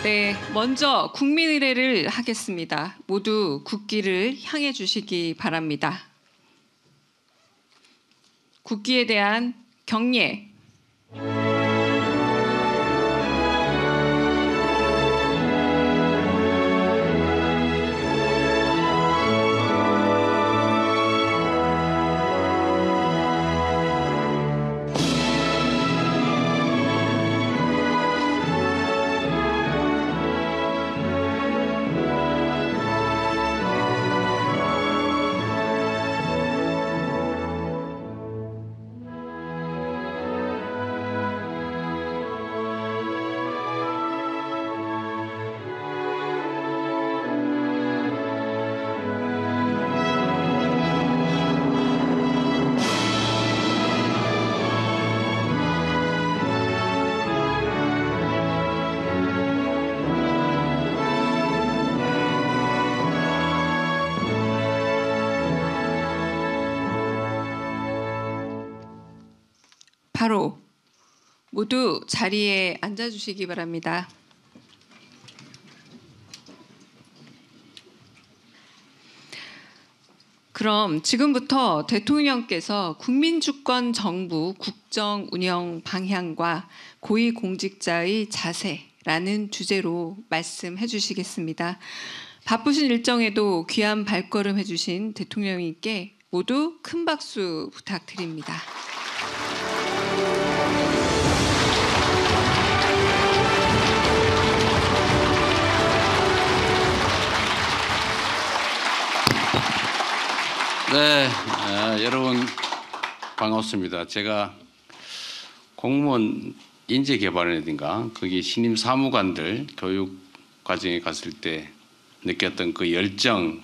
네, 먼저 국민의례를 하겠습니다. 모두 국기를 향해 주시기 바랍니다. 국기에 대한 경례. 바로 모두 자리에 앉아주시기 바랍니다. 그럼 지금부터 대통령께서 국민주권 정부 국정 운영 방향과 고위공직자의 자세라는 주제로 말씀해 주시겠습니다. 바쁘신 일정에도 귀한 발걸음 해주신 대통령님께 모두 큰 박수 부탁드립니다. 네, 여러분 반갑습니다. 제가 공무원 인재개발이라든가 거기 신임 사무관들 교육 과정에 갔을 때 느꼈던 그 열정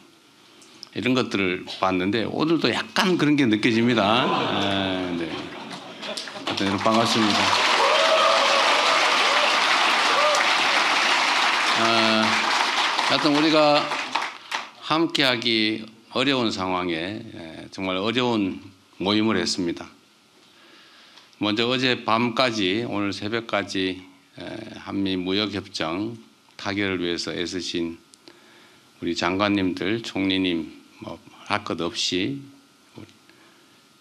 이런 것들을 봤는데 오늘도 약간 그런 게 느껴집니다. 네. 하여튼 여러분 반갑습니다. 하여튼 우리가 함께하기 어려운 상황에 정말 어려운 모임을 했습니다. 먼저 어제 밤까지 오늘 새벽까지 한미 무역협정 타결을 위해서 애쓰신 우리 장관님들, 총리님 할 것 없이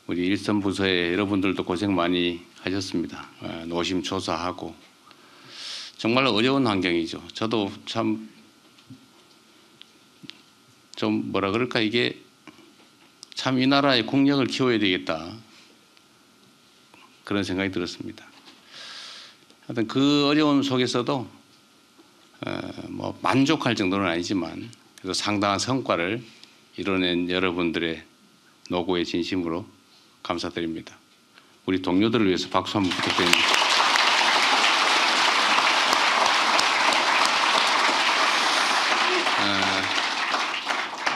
우리 일선 부서의 여러분들도 고생 많이 하셨습니다. 노심초사하고 정말 어려운 환경이죠. 저도 참 좀 뭐라 그럴까 이게 참 이 나라의 국력을 키워야 되겠다 그런 생각이 들었습니다. 하여튼 그 어려움 속에서도 뭐 만족할 정도는 아니지만 그래도 상당한 성과를 이뤄낸 여러분들의 노고에 진심으로 감사드립니다. 우리 동료들을 위해서 박수 한번 부탁드립니다.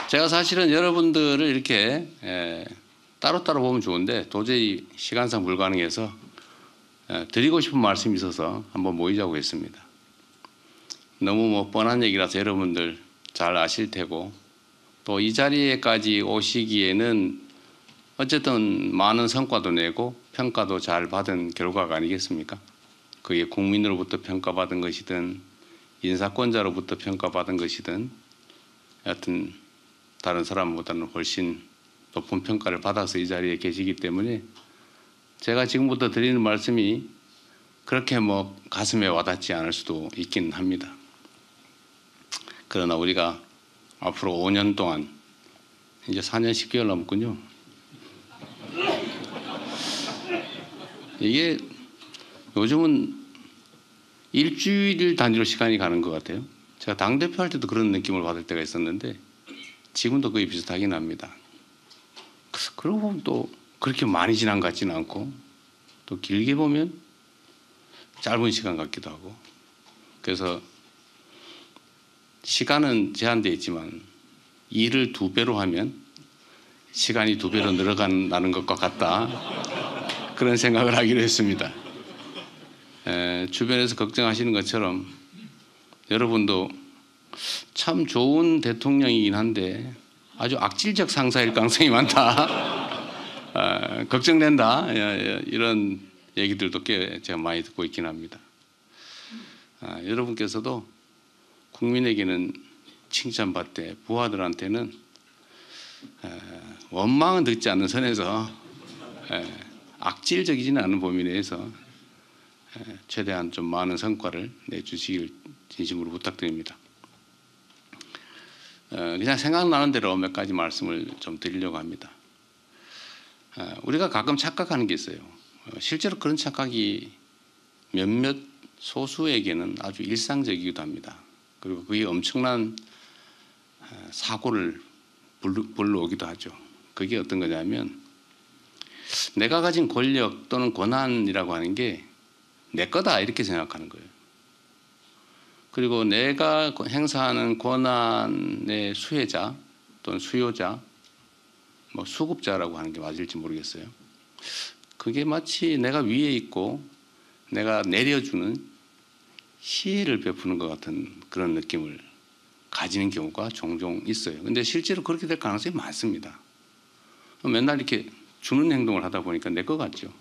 제가 사실은 여러분들을 이렇게 따로따로 보면 좋은데 도저히 시간상 불가능해서 드리고 싶은 말씀이 있어서 한번 모이자고 했습니다. 너무 뭐 뻔한 얘기라서 여러분들 잘 아실 테고 또 이 자리에까지 오시기에는 어쨌든 많은 성과도 내고 평가도 잘 받은 결과가 아니겠습니까? 그게 국민으로부터 평가받은 것이든 인사권자로부터 평가받은 것이든 여하튼 다른 사람보다는 훨씬 높은 평가를 받아서 이 자리에 계시기 때문에 제가 지금부터 드리는 말씀이 그렇게 뭐 가슴에 와닿지 않을 수도 있긴 합니다. 그러나 우리가 앞으로 5년 동안 이제 4년 10개월 남았군요. 이게 요즘은 일주일 단위로 시간이 가는 것 같아요. 제가 당대표 할 때도 그런 느낌을 받을 때가 있었는데 지금도 거의 비슷하긴 합니다. 그러고 보면 또 그렇게 많이 지난 것 같지는 않고 또 길게 보면 짧은 시간 같기도 하고 그래서 시간은 제한되어 있지만 일을 2배로 하면 시간이 2배로 늘어간다는 것과 같다 그런 생각을 하기로 했습니다. 주변에서 걱정하시는 것처럼 여러분도 참 좋은 대통령이긴 한데 아주 악질적 상사일 가능성이 많다. 걱정된다. 이런 얘기들도 꽤 제가 많이 듣고 있긴 합니다. 여러분께서도 국민에게는 칭찬받되 부하들한테는 원망은 듣지 않는 선에서 악질적이지는 않은 범위 내에서 최대한 좀 많은 성과를 내주시길 진심으로 부탁드립니다. 그냥 생각나는 대로 몇 가지 말씀을 좀 드리려고 합니다. 우리가 가끔 착각하는 게 있어요. 실제로 그런 착각이 몇몇 소수에게는 아주 일상적이기도 합니다. 그리고 그게 엄청난 사고를 불러오기도 하죠. 그게 어떤 거냐면 내가 가진 권력 또는 권한이라고 하는 게 내 거다 이렇게 생각하는 거예요. 그리고 내가 행사하는 권한의 수혜자 또는 수요자, 뭐 수급자라고 하는 게 맞을지 모르겠어요. 그게 마치 내가 위에 있고 내가 내려주는 시혜를 베푸는 것 같은 그런 느낌을 가지는 경우가 종종 있어요. 근데 실제로 그렇게 될 가능성이 많습니다. 맨날 이렇게 주는 행동을 하다 보니까 내 것 같죠.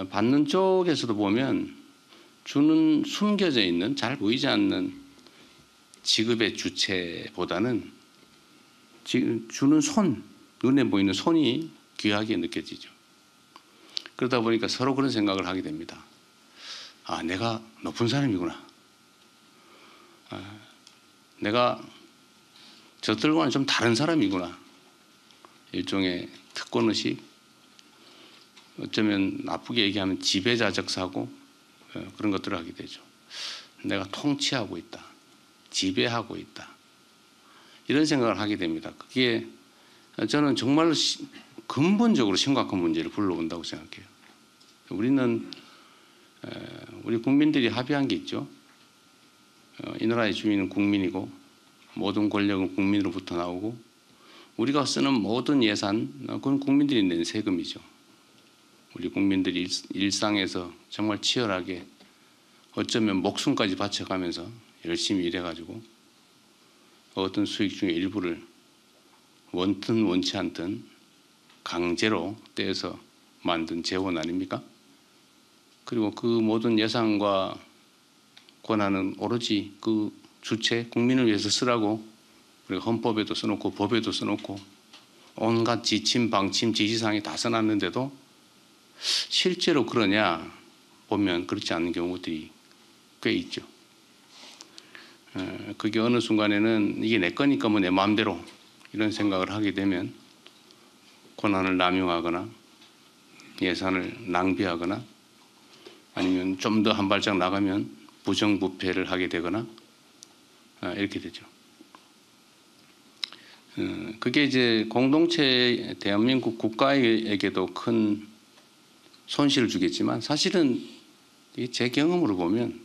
받는 쪽에서도 보면 주는 숨겨져 있는 잘 보이지 않는 지급의 주체보다는 주는 손, 눈에 보이는 손이 귀하게 느껴지죠. 그러다 보니까 서로 그런 생각을 하게 됩니다. 아, 내가 높은 사람이구나. 내가 저들과는 좀 다른 사람이구나. 일종의 특권의식, 어쩌면 나쁘게 얘기하면 지배자적 사고, 그런 것들을 하게 되죠. 내가 통치하고 있다. 지배하고 있다. 이런 생각을 하게 됩니다. 그게 저는 정말로 근본적으로 심각한 문제를 불러온다고 생각해요. 우리는 우리 국민들이 합의한 게 있죠. 이 나라의 주민은 국민이고 모든 권력은 국민으로부터 나오고 우리가 쓰는 모든 예산 그건 국민들이 낸 세금이죠. 우리 국민들이 일상에서 정말 치열하게 어쩌면 목숨까지 바쳐가면서 열심히 일해가지고 어떤 수익 중에 일부를 원든 원치 않든 강제로 떼서 만든 재원 아닙니까? 그리고 그 모든 예산과 권한은 오로지 그 주체 국민을 위해서 쓰라고 우리가 헌법에도 써놓고 법에도 써놓고 온갖 지침 방침 지시사항에 다 써놨는데도 실제로 그러냐 보면 그렇지 않은 경우들이 꽤 있죠. 그게 어느 순간에는 이게 내 거니까 뭐 내 마음대로 이런 생각을 하게 되면 권한을 남용하거나 예산을 낭비하거나 아니면 좀 더 한 발짝 나가면 부정부패를 하게 되거나 이렇게 되죠. 그게 이제 공동체 대한민국 국가에게도 큰 손실을 주겠지만 사실은 제 경험으로 보면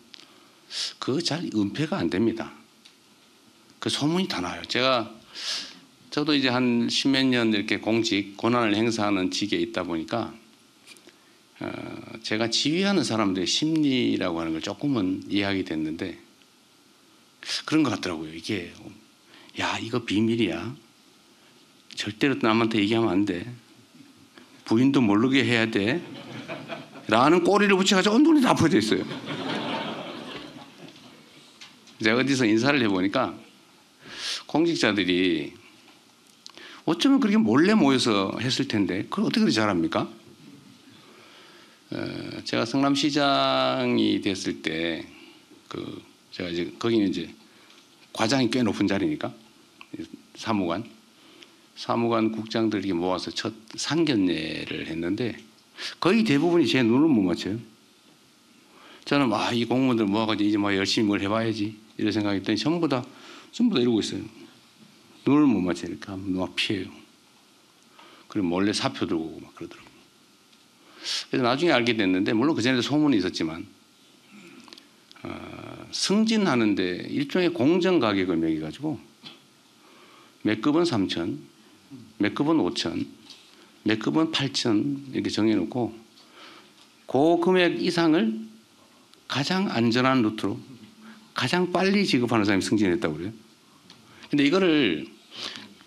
그거 잘 은폐가 안 됩니다. 그 소문이 다 나요. 저도 이제 한 십몇 년 이렇게 공직 권한을 행사하는 직에 있다 보니까 제가 지휘하는 사람들의 심리라고 하는 걸 조금은 이해하게 됐는데 그런 것 같더라고요. 이게 야 이거 비밀이야. 절대로 남한테 얘기하면 안 돼. 부인도 모르게 해야 돼. 라는 꼬리를 붙여가지고 눈이 다 퍼져 있어요. 제가 어디서 인사를 해보니까 공직자들이 어쩌면 그렇게 몰래 모여서 했을 텐데 그걸 어떻게 그렇게 잘합니까? 제가 성남시장이 됐을 때 제가 이제 거기는 이제 과장이 꽤 높은 자리니까 사무관 국장들이 모아서 첫 상견례를 했는데 거의 대부분이 제 눈을 못 맞춰요. 저는 이 공무원들 모아가지고 이제 열심히 뭘 해봐야지 이런 생각했더니 전부 다 이러고 있어요. 눈을 못 맞추니까 막 피해요. 그리고 몰래 사표 들고 오고 막 그러더라고요. 그래서 나중에 알게 됐는데 물론 그전에도 소문이 있었지만 승진하는데 일종의 공정가격을 매겨가지고 몇 급은 3천, 몇 급은 5천, 몇 급은 8천 이렇게 정해놓고 그 금액 이상을 가장 안전한 루트로 가장 빨리 지급하는 사람이 승진했다고 그래요. 근데 이거를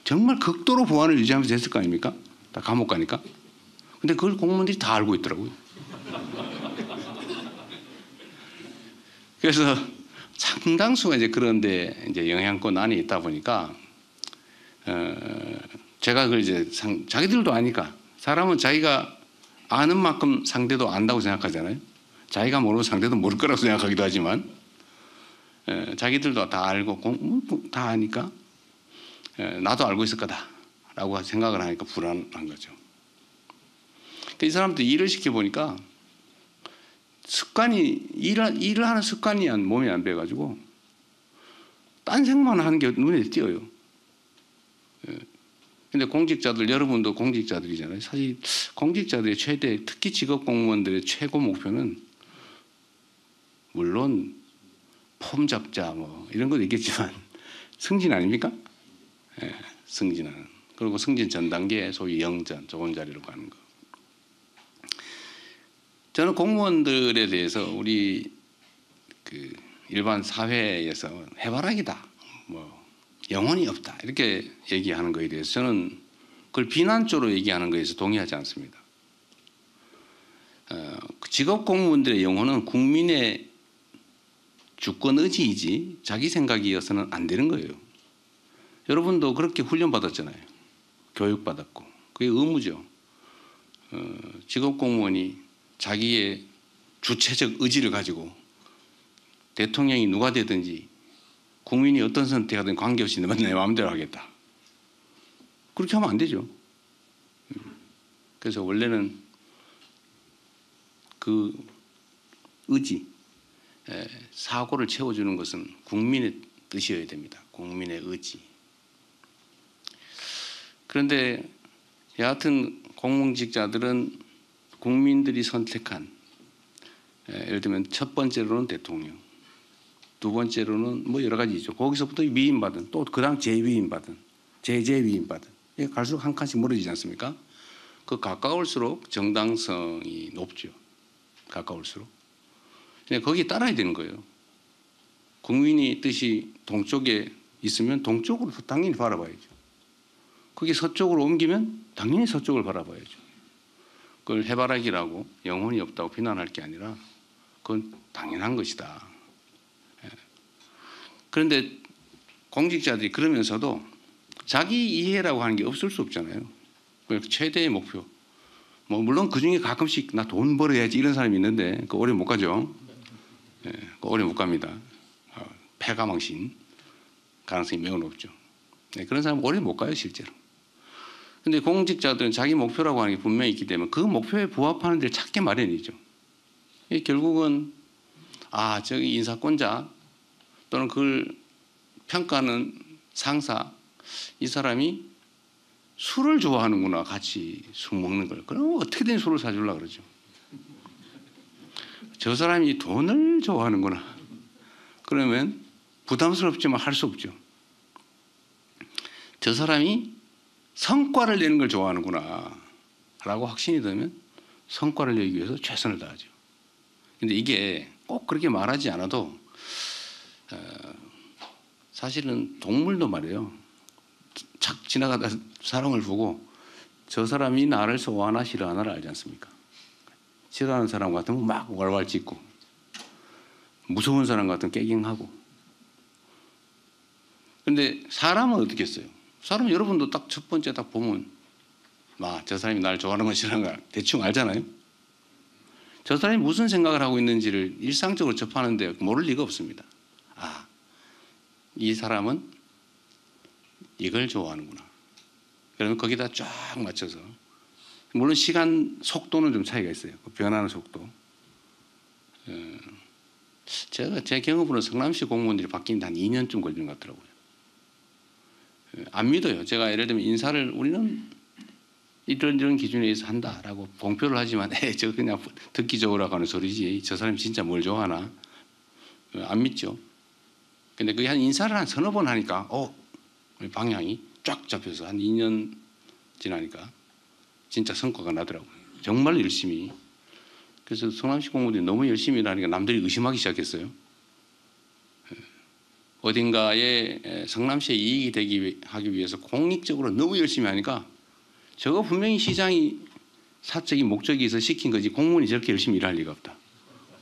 정말 극도로 보안을 유지하면서 했을 거 아닙니까? 다 감옥 가니까. 근데 그걸 공무원들이 다 알고 있더라고요. 그래서 상당수가 이제 그런데 이제 영향권 안에 있다 보니까 제가 그걸 이제 자기들도 아니까 사람은 자기가 아는 만큼 상대도 안다고 생각하잖아요. 자기가 모르는 상대도 모를 거라고 생각하기도 하지만 자기들도 다 알고 다 아니까 나도 알고 있을 거다라고 생각을 하니까 불안한 거죠. 이 사람들 일을 시켜보니까 습관이 일을 하는 습관이 몸에 안 배가지고 딴 생각만 하는 게 눈에 띄어요. 근데 공직자들, 여러분도 공직자들이잖아요. 사실 공직자들의 최대, 특히 직업 공무원들의 최고 목표는 물론 폼 잡자 뭐 이런 것도 있겠지만 승진 아닙니까? 승진하는. 그리고 승진 전 단계 소위 영전, 좋은 자리로 가는 거. 저는 공무원들에 대해서 우리 그 일반 사회에서 해바라기다, 뭐 영혼이 없다 이렇게 얘기하는 거에 대해서 저는 그걸 비난적으로 얘기하는 거에서 동의하지 않습니다. 직업 공무원들의 영혼은 국민의 주권 의지이지 자기 생각이어서는 안 되는 거예요. 여러분도 그렇게 훈련 받았잖아요. 교육 받았고 그게 의무죠. 직업 공무원이 자기의 주체적 의지를 가지고 대통령이 누가 되든지 국민이 어떤 선택하든 관계없이 내 마음대로 하겠다. 그렇게 하면 안 되죠. 그래서 원래는 그 의지, 사고를 채워주는 것은 국민의 뜻이어야 됩니다. 국민의 의지. 그런데 여하튼 공공직자들은 국민들이 선택한, 예를 들면 첫 번째로는 대통령, 두 번째로는 뭐 여러 가지 있죠. 거기서부터 위임받은, 또 그다음 재위임받은, 재위임받은, 갈수록 한 칸씩 멀어지지 않습니까? 그 가까울수록 정당성이 높죠. 가까울수록. 거기에 따라야 되는 거예요. 국민의 뜻이 동쪽에 있으면 동쪽으로 당연히 바라봐야죠. 그게 서쪽으로 옮기면 당연히 서쪽을 바라봐야죠. 그걸 해바라기라고 영혼이 없다고 비난할 게 아니라 그건 당연한 것이다. 그런데 공직자들이 그러면서도 자기 이해라고 하는 게 없을 수 없잖아요. 최대의 목표. 뭐 물론 그중에 가끔씩 나 돈 벌어야지 이런 사람이 있는데 그거 오래 못 가죠. 그거 오래 못 갑니다. 패가망신 가능성이 매우 높죠. 그런 사람은 오래 못 가요 실제로. 근데 공직자들은 자기 목표라고 하는 게 분명히 있기 때문에 그 목표에 부합하는 데를 찾기 마련이죠. 결국은 저기 인사권자 또는 그걸 평가하는 상사, 이 사람이 술을 좋아하는구나. 같이 술 먹는 걸. 그럼 어떻게든 술을 사주려고 그러죠. 저 사람이 돈을 좋아하는구나. 그러면 부담스럽지만 할 수 없죠. 저 사람이 성과를 내는 걸 좋아하는구나 라고 확신이 들면 성과를 내기 위해서 최선을 다하죠. 근데 이게 꼭 그렇게 말하지 않아도 사실은 동물도 말이에요. 착 지나가다 사람을 보고 저 사람이 나를 좋아하나 싫어하나를 알지 않습니까? 싫어하는 사람 같으면 막 왈왈 짖고 무서운 사람 같으면 깨갱하고. 근데 사람은 어떻게 했어요? 사람 여러분도 딱 첫 번째 딱 보면 저 사람이 나를 좋아하는 건 싫어하는 걸 대충 알잖아요. 저 사람이 무슨 생각을 하고 있는지를 일상적으로 접하는데 모를 리가 없습니다. 이 사람은 이걸 좋아하는구나. 그러면 거기다 쫙 맞춰서, 물론 시간 속도는 좀 차이가 있어요. 변하는 속도. 제가 제 경험으로는 성남시 공무원들이 바뀐 데 한 2년쯤 걸리는 것 같더라고요. 안 믿어요. 제가 예를 들면 인사를 우리는 이런 기준에 의해서 한다라고 공표를 하지만 저 그냥 듣기 좋으라고 하는 소리지 저 사람이 진짜 뭘 좋아하나 안 믿죠. 근데 그게 한 인사를 한 서너 번 하니까 방향이 쫙 잡혀서 한 2년 지나니까 진짜 성과가 나더라고요. 정말 열심히. 그래서 성남시 공무원들이 너무 열심히 일하니까 남들이 의심하기 시작했어요. 어딘가에 성남시에 이익이 하기 위해서 공익적으로 너무 열심히 하니까 저거 분명히 시장이 사적인 목적이 있어 시킨 거지 공무원이 저렇게 열심히 일할 리가 없다.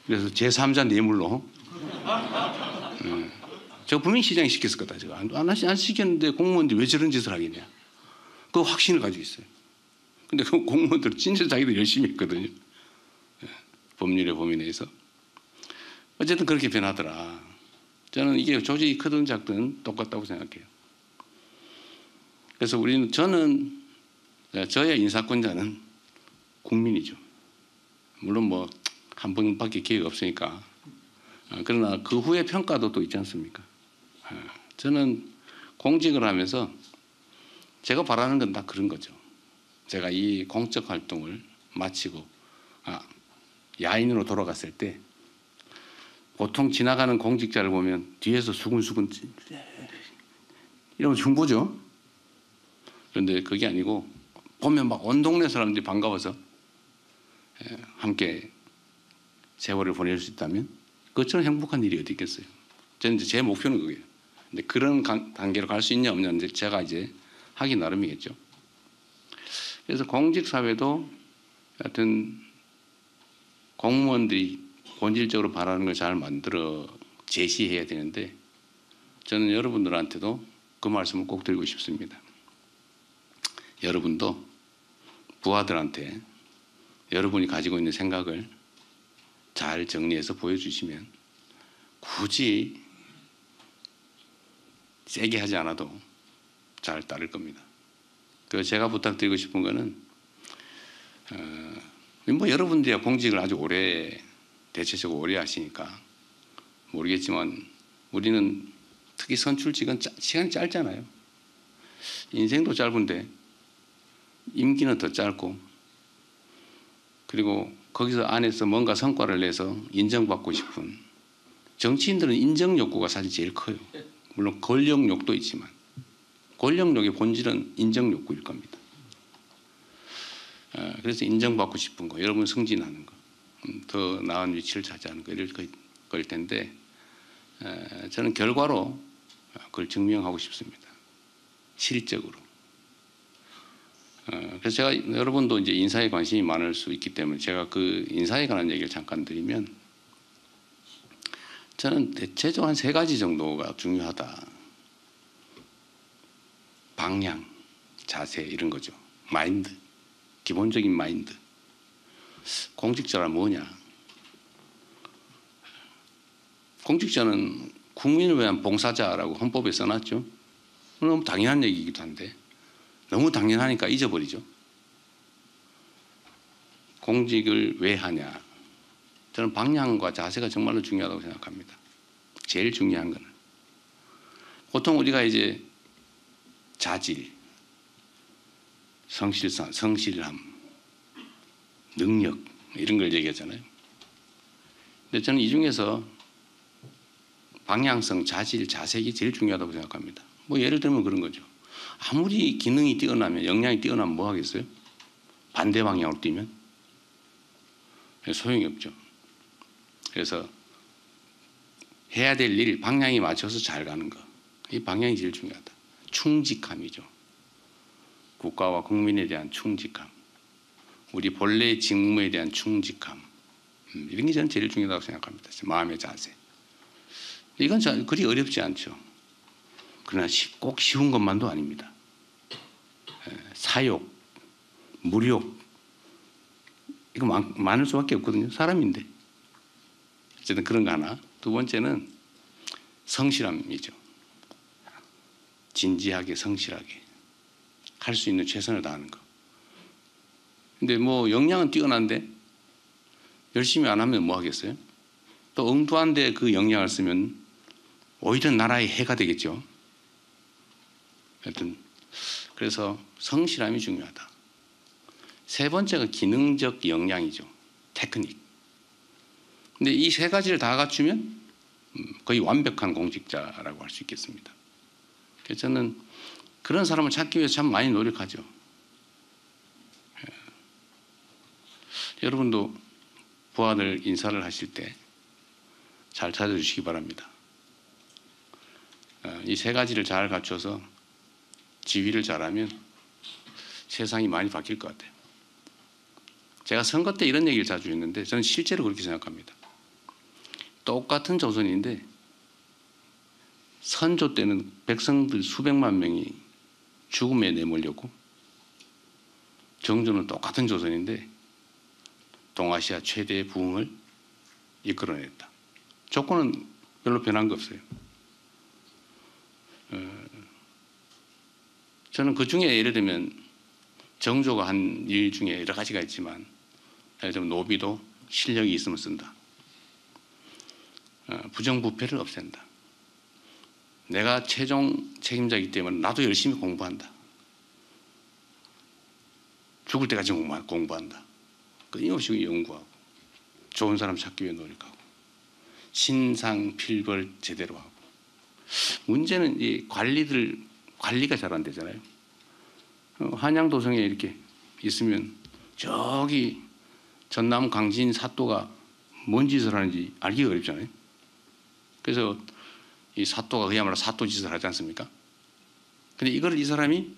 그래서 제3자 뇌물로 저 분명히 시장에 시켰을 거다. 제가 안 시켰는데 공무원들이 왜 저런 짓을 하겠냐. 그 확신을 가지고 있어요. 근데 그 공무원들 진짜 자기들 열심히 했거든요. 법률의 범위 내에서. 어쨌든 그렇게 변하더라. 저는 이게 조직이 크든 작든 똑같다고 생각해요. 그래서 저는 저의 인사권자는 국민이죠. 물론 뭐 한 번밖에 기회가 없으니까. 그러나 그 후에 평가도 또 있지 않습니까? 저는 공직을 하면서 제가 바라는 건 다 그런 거죠. 제가 이 공적 활동을 마치고 야인으로 돌아갔을 때 보통 지나가는 공직자를 보면 뒤에서 수근수근 이러면 흉보죠. 그런데 그게 아니고 보면 막 온 동네 사람들이 반가워서 함께 세월을 보낼 수 있다면 그것처럼 행복한 일이 어디 있겠어요. 저는 이제 제 목표는 그게요. 근데 그런 단계로 갈 수 있냐 없냐 제가 이제 하기 나름이겠죠. 그래서 공직 사회도 하여튼 공무원들이 본질적으로 바라는 걸 잘 만들어 제시해야 되는데 저는 여러분들한테도 그 말씀을 꼭 드리고 싶습니다. 여러분도 부하들한테 여러분이 가지고 있는 생각을 잘 정리해서 보여주시면 굳이 세게 하지 않아도 잘 따를 겁니다. 그래서 제가 부탁드리고 싶은 거는 뭐 여러분들이 공직을 아주 오래 대체적으로 오래 하시니까 모르겠지만 우리는 특히 선출직은 시간이 짧잖아요. 인생도 짧은데 임기는 더 짧고 그리고 거기서 안에서 뭔가 성과를 내서 인정받고 싶은 정치인들은 인정 욕구가 사실 제일 커요. 물론 권력욕도 있지만 권력욕의 본질은 인정 욕구일 겁니다. 그래서 인정받고 싶은 거, 여러분 승진하는 거, 더 나은 위치를 차지하는 거 이럴 거일 텐데 저는 결과로 그걸 증명하고 싶습니다. 실적으로. 그래서 제가 여러분도 이제 인사에 관심이 많을 수 있기 때문에 제가 그 인사에 관한 얘기를 잠깐 드리면 저는 대체적으로 한 3가지 정도가 중요하다. 방향, 자세 이런 거죠. 마인드, 기본적인 마인드. 공직자란 뭐냐? 공직자는 국민을 위한 봉사자라고 헌법에 써놨죠. 너무 당연한 얘기이기도 한데 너무 당연하니까 잊어버리죠. 공직을 왜 하냐? 저는 방향과 자세가 정말로 중요하다고 생각합니다. 제일 중요한 거는 보통 우리가 이제 자질, 성실함, 능력 이런 걸 얘기하잖아요. 근데 저는 이 중에서 방향성, 자질, 자색이 제일 중요하다고 생각합니다. 뭐 예를 들면 그런 거죠. 아무리 기능이 뛰어나면 역량이 뛰어나면 뭐 하겠어요? 반대 방향으로 뛰면 소용이 없죠. 그래서 해야 될 일 방향에 맞춰서 잘 가는 거. 이 방향이 제일 중요하다. 충직함이죠. 국가와 국민에 대한 충직함. 우리 본래의 직무에 대한 충직함. 이런 게 저는 제일 중요하다고 생각합니다. 마음의 자세. 이건 그리 어렵지 않죠. 그러나 꼭 쉬운 것만도 아닙니다. 사욕, 무욕 이거 많을 수밖에 없거든요. 사람인데. 어쨌든 그런 거 하나. 두 번째는 성실함이죠. 진지하게 성실하게 할 수 있는 최선을 다하는 거. 근데 뭐 역량은 뛰어난데 열심히 안 하면 뭐 하겠어요? 또 엉뚱한데 그 역량을 쓰면 오히려 나라의 해가 되겠죠. 하여튼 그래서 성실함이 중요하다. 세 번째가 기능적 역량이죠. 테크닉. 근데 이 3가지를 다 갖추면 거의 완벽한 공직자라고 할 수 있겠습니다. 그래서 저는 그런 사람을 찾기 위해서 참 많이 노력하죠. 여러분도 부하들 인사를 하실 때 잘 찾아주시기 바랍니다. 이 3가지를 잘 갖춰서 지휘를 잘하면 세상이 많이 바뀔 것 같아요. 제가 선거 때 이런 얘기를 자주 했는데 저는 실제로 그렇게 생각합니다. 똑같은 조선인데 선조 때는 백성들 수백만 명이 죽음에 내몰렸고 정조는 똑같은 조선인데 동아시아 최대의 부흥을 이끌어냈다. 조건은 별로 변한 거 없어요. 저는 그 중에 예를 들면 정조가 한 일 중에 여러 가지가 있지만 예를 들면 노비도 실력이 있으면 쓴다. 부정부패를 없앤다. 내가 최종 책임자이기 때문에 나도 열심히 공부한다. 죽을 때까지 공부한다. 끊임없이 연구하고 좋은 사람 찾기 위해 노력하고 신상필벌 제대로 하고. 문제는 이 관리가 잘 안 되잖아요. 한양도성에 이렇게 있으면 저기 전남 강진 사또가 뭔 짓을 하는지 알기가 어렵잖아요. 그래서 이 사또가 그야말로 사또 짓을 하지 않습니까? 근데 이걸 이 사람이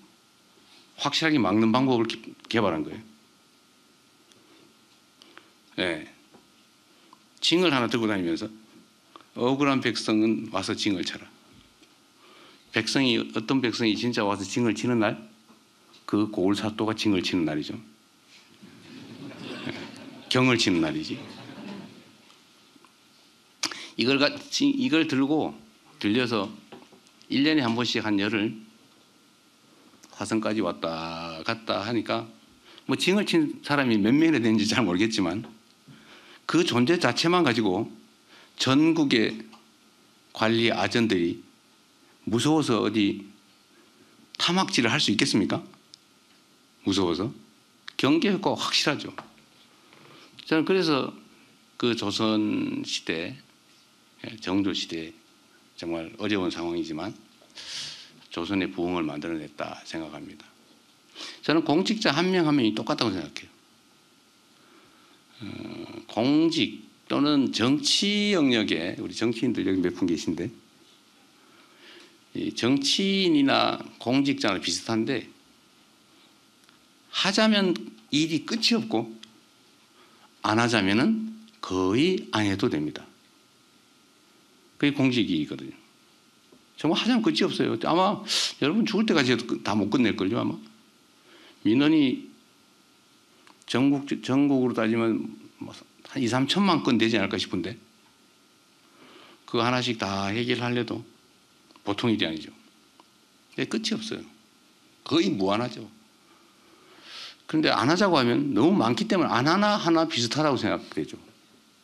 확실하게 막는 방법을 개발한 거예요. 네. 징을 하나 들고 다니면서 억울한 백성은 와서 징을 쳐라. 어떤 백성이 진짜 와서 징을 치는 날, 그 고을 사또가 징을 치는 날이죠. 경을 치는 날이지. 이걸 들려서 1년에 한 번씩 한 열흘 화성까지 왔다 갔다 하니까 뭐 징을 친 사람이 몇 명이나 되는지 잘 모르겠지만 그 존재 자체만 가지고 전국의 관리 아전들이 무서워서 어디 타막질을 할 수 있겠습니까? 무서워서. 경계 효과가 확실하죠. 저는 그래서 그 조선시대, 정조시대 정말 어려운 상황이지만 조선의 부흥을 만들어냈다 생각합니다. 저는 공직자 한 명 한 명이 똑같다고 생각해요. 공직 또는 정치 영역에 우리 정치인들 여기 몇 분 계신데 이 정치인이나 공직자는 비슷한데 하자면 일이 끝이 없고 안 하자면은 거의 안 해도 됩니다. 그게 공직이거든요. 정말 하자면 끝이 없어요. 아마 여러분 죽을 때까지 해도 다 못 끝낼걸요 아마. 민원이 전국으로 따지면 한 2, 3천만 건 되지 않을까 싶은데 그거 하나씩 다 해결하려도 보통 일이 아니죠. 근데 끝이 없어요. 거의 무한하죠. 그런데 안 하자고 하면 너무 많기 때문에 안 하나 비슷하다고 생각되죠.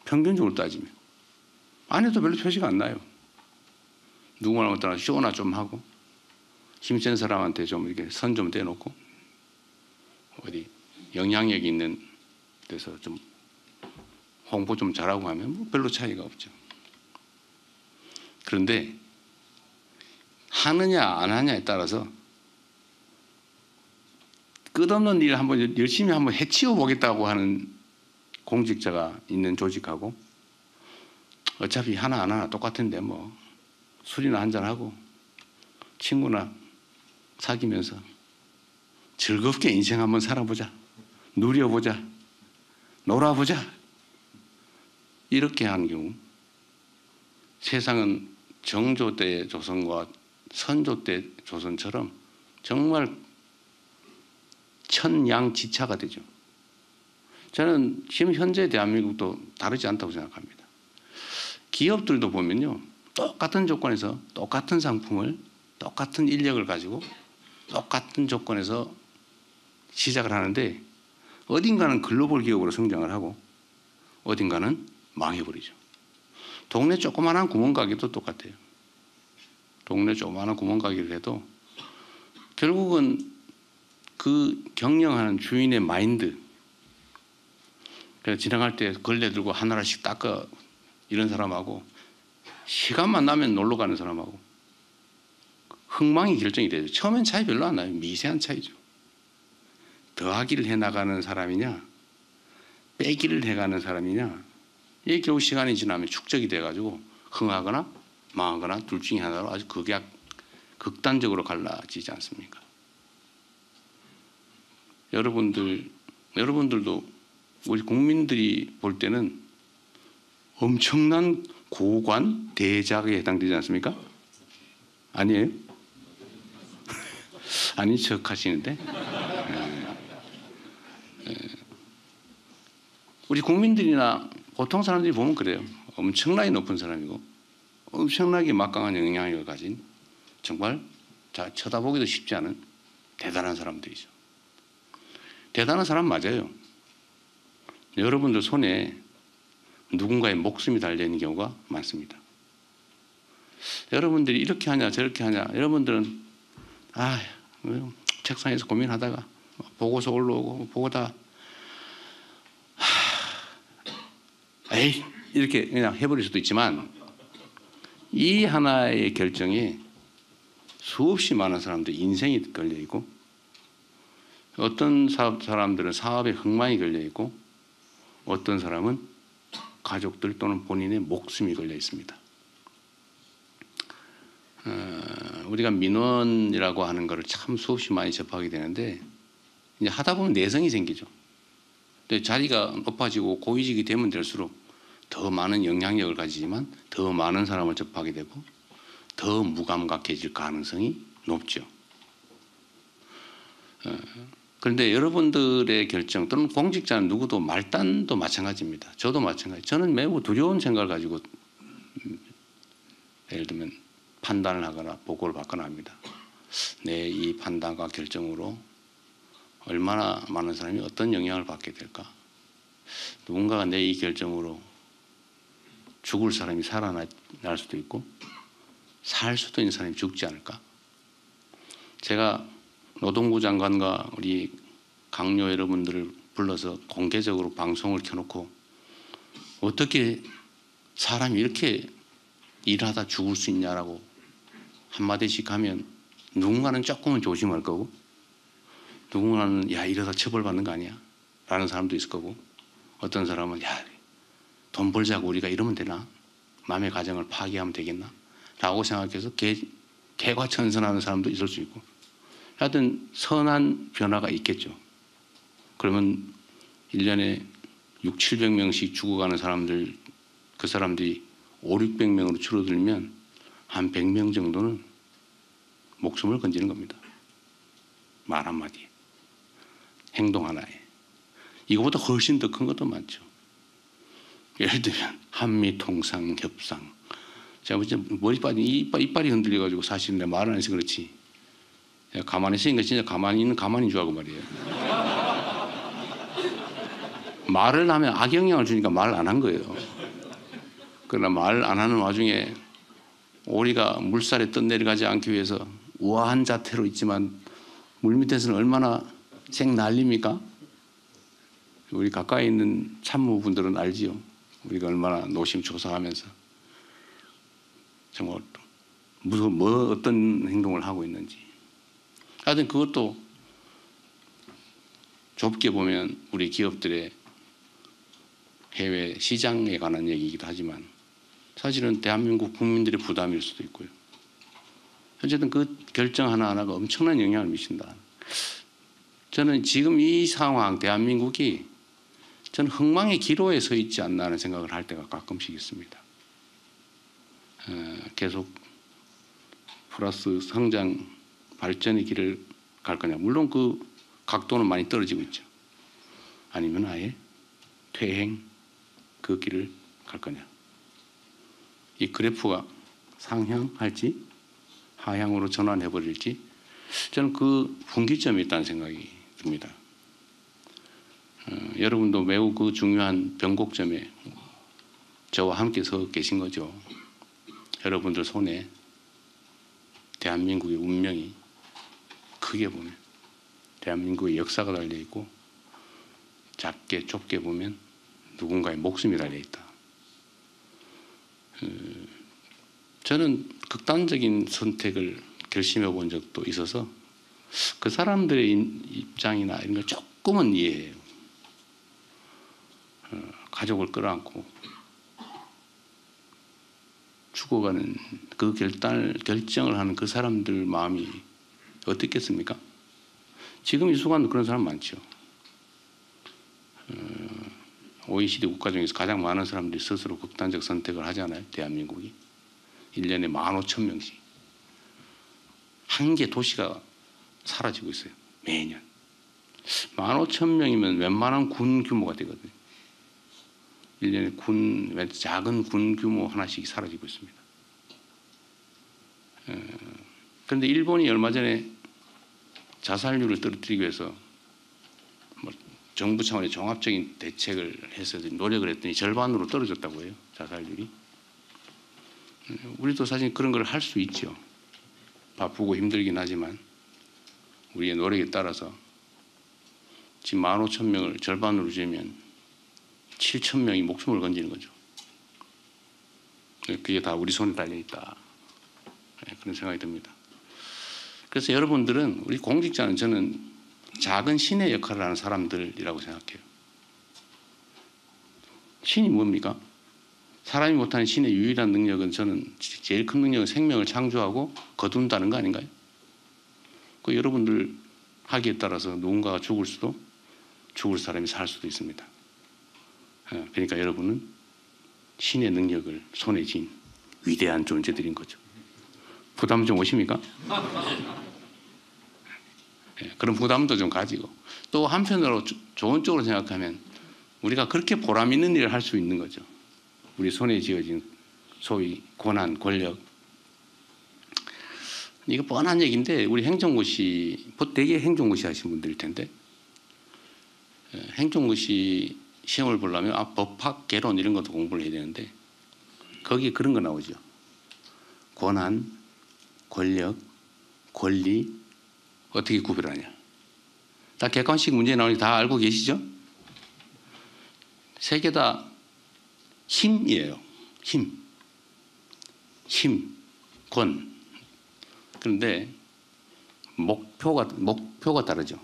평균적으로 따지면. 안 해도 별로 표시가 안 나요. 누구나 못하나 쇼나 좀 하고 힘센 사람한테 좀 이렇게 선 좀 떼놓고 어디 영향력 있는 데서 좀 홍보 좀 잘하고 하면 뭐 별로 차이가 없죠. 그런데 하느냐 안 하냐에 따라서 끝없는 일을 한번 열심히 한번 해치워 보겠다고 하는 공직자가 있는 조직하고 어차피 하나 안 하나 똑같은데 뭐 술이나 한잔하고 친구나 사귀면서 즐겁게 인생 한번 살아보자. 누려보자. 놀아보자. 이렇게 한 경우 세상은 정조 때 조선과 선조 때 조선처럼 정말 천양지차가 되죠. 저는 지금 현재 대한민국도 다르지 않다고 생각합니다. 기업들도 보면요. 똑같은 조건에서 똑같은 상품을 똑같은 인력을 가지고 똑같은 조건에서 시작을 하는데 어딘가는 글로벌 기업으로 성장을 하고 어딘가는 망해버리죠. 동네 조그마한 구멍가게도 똑같아요. 동네 조그마한 구멍가게를 해도 결국은 그 경영하는 주인의 마인드, 그래서 지나갈 때 걸레 들고 하나씩 닦아 이런 사람하고 시간만 나면 놀러 가는 사람하고 흥망이 결정이 되죠. 처음엔 차이 별로 안 나요. 미세한 차이죠. 더하기를 해나가는 사람이냐 빼기를 해가는 사람이냐 이게 겨우 시간이 지나면 축적이 돼가지고 흥하거나 망하거나 둘 중에 하나로 아주 극단적으로 갈라지지 않습니까? 여러분들도 우리 국민들이 볼 때는 엄청난 고관 대작에 해당되지 않습니까? 아니에요? 아닌 척 하시는데? 우리 국민들이나 보통 사람들이 보면 그래요. 엄청나게 높은 사람이고 엄청나게 막강한 영향력을 가진 정말 쳐다보기도 쉽지 않은 대단한 사람들이죠. 대단한 사람 맞아요. 여러분들 손에 누군가의 목숨이 달려있는 경우가 많습니다. 여러분들이 이렇게 하냐 저렇게 하냐, 여러분들은 책상에서 고민하다가 보고서 올라오고 보고다 에이 이렇게 그냥 해버릴 수도 있지만, 이 하나의 결정에 수없이 많은 사람들 인생이 걸려있고, 어떤 사람들은 사업에 흥망이 걸려있고, 어떤 사람은 가족들 또는 본인의 목숨이 걸려 있습니다. 우리가 민원이라고 하는 것을 참 수없이 많이 접하게 되는데, 이제 하다 보면 내성이 생기죠. 근데 자리가 높아지고 고위직이 되면 될수록 더 많은 영향력을 가지지만 더 많은 사람을 접하게 되고 더 무감각해질 가능성이 높죠. 그런데 여러분들의 결정 또는 공직자는 누구도 말단도 마찬가지입니다. 저도 마찬가지. 저는 매우 두려운 생각을 가지고 예를 들면 판단을 하거나 보고를 받거나 합니다. 내 이 판단과 결정으로 얼마나 많은 사람이 어떤 영향을 받게 될까? 누군가가 내 이 결정으로 죽을 사람이 살아날 수도 있고 살 수도 있는 사람이 죽지 않을까? 제가 노동부 장관과 우리 강요 여러분들을 불러서 공개적으로 방송을 켜놓고 어떻게 사람이 이렇게 일하다 죽을 수 있냐라고 한마디씩 하면 누군가는 조금은 조심할 거고 누군가는 야 이러다 처벌받는 거 아니야? 라는 사람도 있을 거고 어떤 사람은 야 돈 벌자고 우리가 이러면 되나? 남의 가정을 파괴하면 되겠나? 라고 생각해서 개과천선하는 사람도 있을 수 있고 하여튼 선한 변화가 있겠죠. 그러면 1년에 6, 700명씩 죽어가는 사람들, 그 사람들이 5, 600명으로 줄어들면 한 100명 정도는 목숨을 건지는 겁니다. 말 한마디에, 행동 하나에. 이거보다 훨씬 더 큰 것도 많죠. 예를 들면 한미 통상 협상. 제가 진짜 머리 빠진 이빨이 흔들려가지고 사실 내 말을 안 해서 그렇지. 제가 가만히 있으니까 진짜 가만히 있는 가만히인 줄 알고 말이에요. 말을 하면 악영향을 주니까 말을 안 한 거예요. 그러나 말 안 하는 와중에 오리가 물살에 떠내려가지 않기 위해서 우아한 자태로 있지만 물 밑에서는 얼마나 생 난립니까? 우리 가까이 있는 참모분들은 알지요. 우리가 얼마나 노심초사하면서 정말 어떤 행동을 하고 있는지. 하여튼 그것도 좁게 보면 우리 기업들의 해외 시장에 관한 얘기이기도 하지만 사실은 대한민국 국민들의 부담일 수도 있고요. 어쨌든 그 결정 하나하나가 엄청난 영향을 미친다. 저는 지금 이 상황 대한민국이 저는 흥망의 기로에 서 있지 않나 하는 생각을 할 때가 가끔씩 있습니다. 계속 플러스 성장 발전의 길을 갈 거냐. 물론 그 각도는 많이 떨어지고 있죠. 아니면 아예 퇴행 그 길을 갈 거냐. 이 그래프가 상향할지 하향으로 전환해버릴지 저는 그 분기점이 있다는 생각이 듭니다. 여러분도 매우 그 중요한 변곡점에 저와 함께 서 계신 거죠. 여러분들 손에 대한민국의 운명이 크게 보면 대한민국의 역사가 달려있고 작게 좁게 보면 누군가의 목숨이 달려있다. 저는 극단적인 선택을 결심해 본 적도 있어서 그 사람들의 입장이나 이런 걸 조금은 이해해요. 가족을 끌어안고 죽어가는 그 결정을 하는 그 사람들 마음이 어떻겠습니까? 지금 이 순간도 그런 사람 많죠. OECD 국가 중에서 가장 많은 사람들이 스스로 극단적 선택을 하잖아요. 대한민국이 1년에 15,000명씩. 한 개 도시가 사라지고 있어요. 매년. 15,000명이면 웬만한 군 규모가 되거든요. 1년에 작은 군 규모 하나씩 사라지고 있습니다. 그런데 일본이 얼마 전에 자살률을 떨어뜨리기 위해서 뭐 정부 차원의 종합적인 대책을 해서 노력을 했더니 절반으로 떨어졌다고 해요. 자살률이. 우리도 사실 그런 걸 할 수 있죠. 바쁘고 힘들긴 하지만 우리의 노력에 따라서 지금 15,000명을 절반으로 줄이면 7,000명이 목숨을 건지는 거죠. 그게 다 우리 손에 달려있다. 그런 생각이 듭니다. 그래서 여러분들은, 우리 공직자는 저는 작은 신의 역할을 하는 사람들이라고 생각해요. 신이 뭡니까? 사람이 못하는 신의 유일한 능력은, 저는 제일 큰 능력은 생명을 창조하고 거둔다는 거 아닌가요? 그 여러분들 하기에 따라서 누군가가 죽을 수도, 죽을 사람이 살 수도 있습니다. 그러니까 여러분은 신의 능력을 손에 쥔 위대한 존재들인 거죠. 부담 좀 오십니까? 그런 부담도 좀 가지고, 또 한편으로 좋은 쪽으로 생각하면 우리가 그렇게 보람 있는 일을 할 수 있는 거죠. 우리 손에 쥐어진 소위 권한, 권력. 이거 뻔한 얘기인데, 우리 행정고시, 되게 행정고시 하신 분들일 텐데, 행정고시 시험을 보려면 법학, 개론 이런 것도 공부를 해야 되는데, 거기에 그런 거 나오죠. 권한, 권력, 권리, 어떻게 구별하냐. 다 객관식 문제 나오니까 다 알고 계시죠? 세 개 다 힘이에요. 힘, 권. 그런데 목표가 다르죠.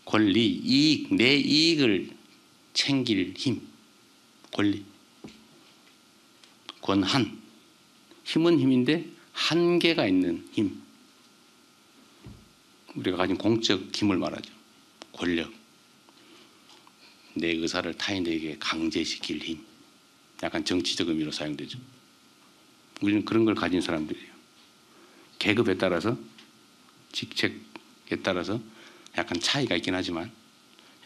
권리, 이익, 내 이익을 챙길 힘, 권리. 권한, 힘은 힘인데 한계가 있는 힘. 우리가 가진 공적 힘을 말하죠. 권력. 내 의사를 타인에게 강제시킬 힘. 약간 정치적 의미로 사용되죠. 우리는 그런 걸 가진 사람들이에요. 계급에 따라서, 직책에 따라서 약간 차이가 있긴 하지만,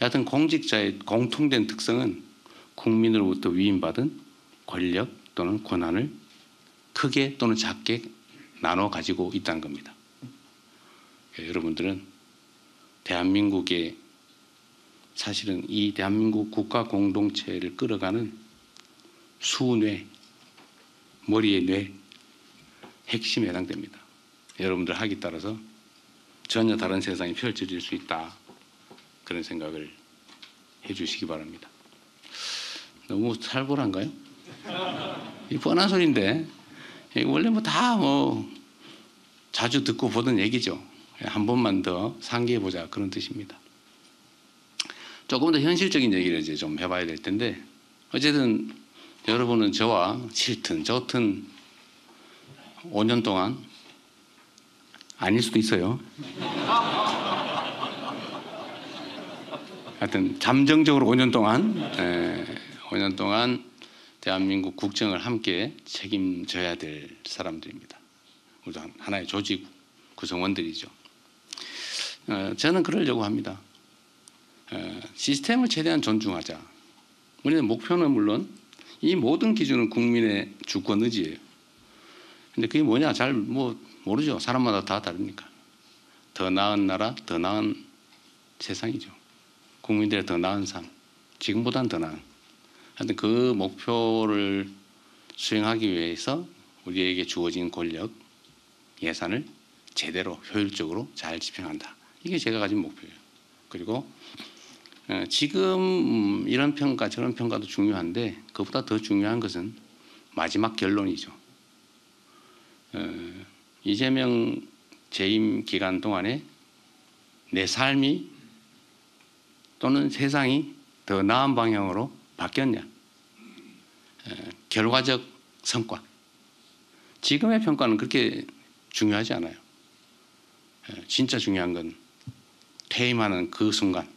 여하튼 공직자의 공통된 특성은 국민으로부터 위임받은 권력 또는 권한을 크게 또는 작게 나눠 가지고 있다는 겁니다. 여러분들은 대한민국의, 사실은 이 대한민국 국가 공동체를 끌어가는 수뇌, 머리의 뇌, 핵심에 해당됩니다. 여러분들 하기 따라서 전혀 다른 세상이 펼쳐질 수 있다. 그런 생각을 해 주시기 바랍니다. 너무 살벌한가요? 이 뻔한 소리인데, 원래 다 자주 듣고 보던 얘기죠. 한 번만 더 상기해 보자, 그런 뜻입니다. 조금 더 현실적인 얘기를 이제 좀 해봐야 될 텐데, 어쨌든 여러분은 저와 싫든 좋든 5년 동안, 아닐 수도 있어요. 하여튼 잠정적으로 5년 동안 대한민국 국정을 함께 책임져야 될 사람들입니다. 우리도 하나의 조직 구성원들이죠. 저는 그러려고 합니다. 시스템을 최대한 존중하자. 우리는 목표는 물론, 이 모든 기준은 국민의 주권 의지예요. 근데 그게 뭐냐 잘 모르죠. 사람마다 다 다르니까. 더 나은 나라, 더 나은 세상이죠. 국민들의 더 나은 삶, 지금보다는 더 나은. 하여튼 그 목표를 수행하기 위해서 우리에게 주어진 권력, 예산을 제대로 효율적으로 잘 집행한다. 이게 제가 가진 목표예요. 그리고 지금 이런 평가 저런 평가도 중요한데, 그보다 더 중요한 것은 마지막 결론이죠. 이재명 재임 기간 동안에 내 삶이 또는 세상이 더 나은 방향으로 바뀌었냐. 결과적 성과. 지금의 평가는 그렇게 중요하지 않아요. 진짜 중요한 건 퇴임하는 그 순간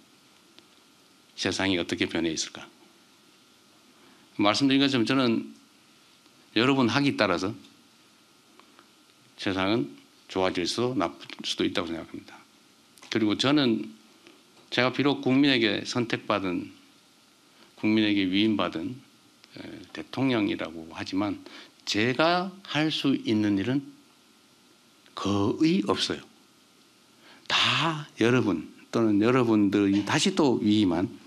세상이 어떻게 변해 있을까. 말씀드린 것처럼 저는 여러분 학이 따라서 세상은 좋아질 수도 나쁠 수도 있다고 생각합니다. 그리고 저는 제가 비록 국민에게 선택받은, 국민에게 위임받은 대통령이라고 하지만 제가 할 수 있는 일은 거의 없어요. 다 여러분 또는 여러분들이 다시 또 위임한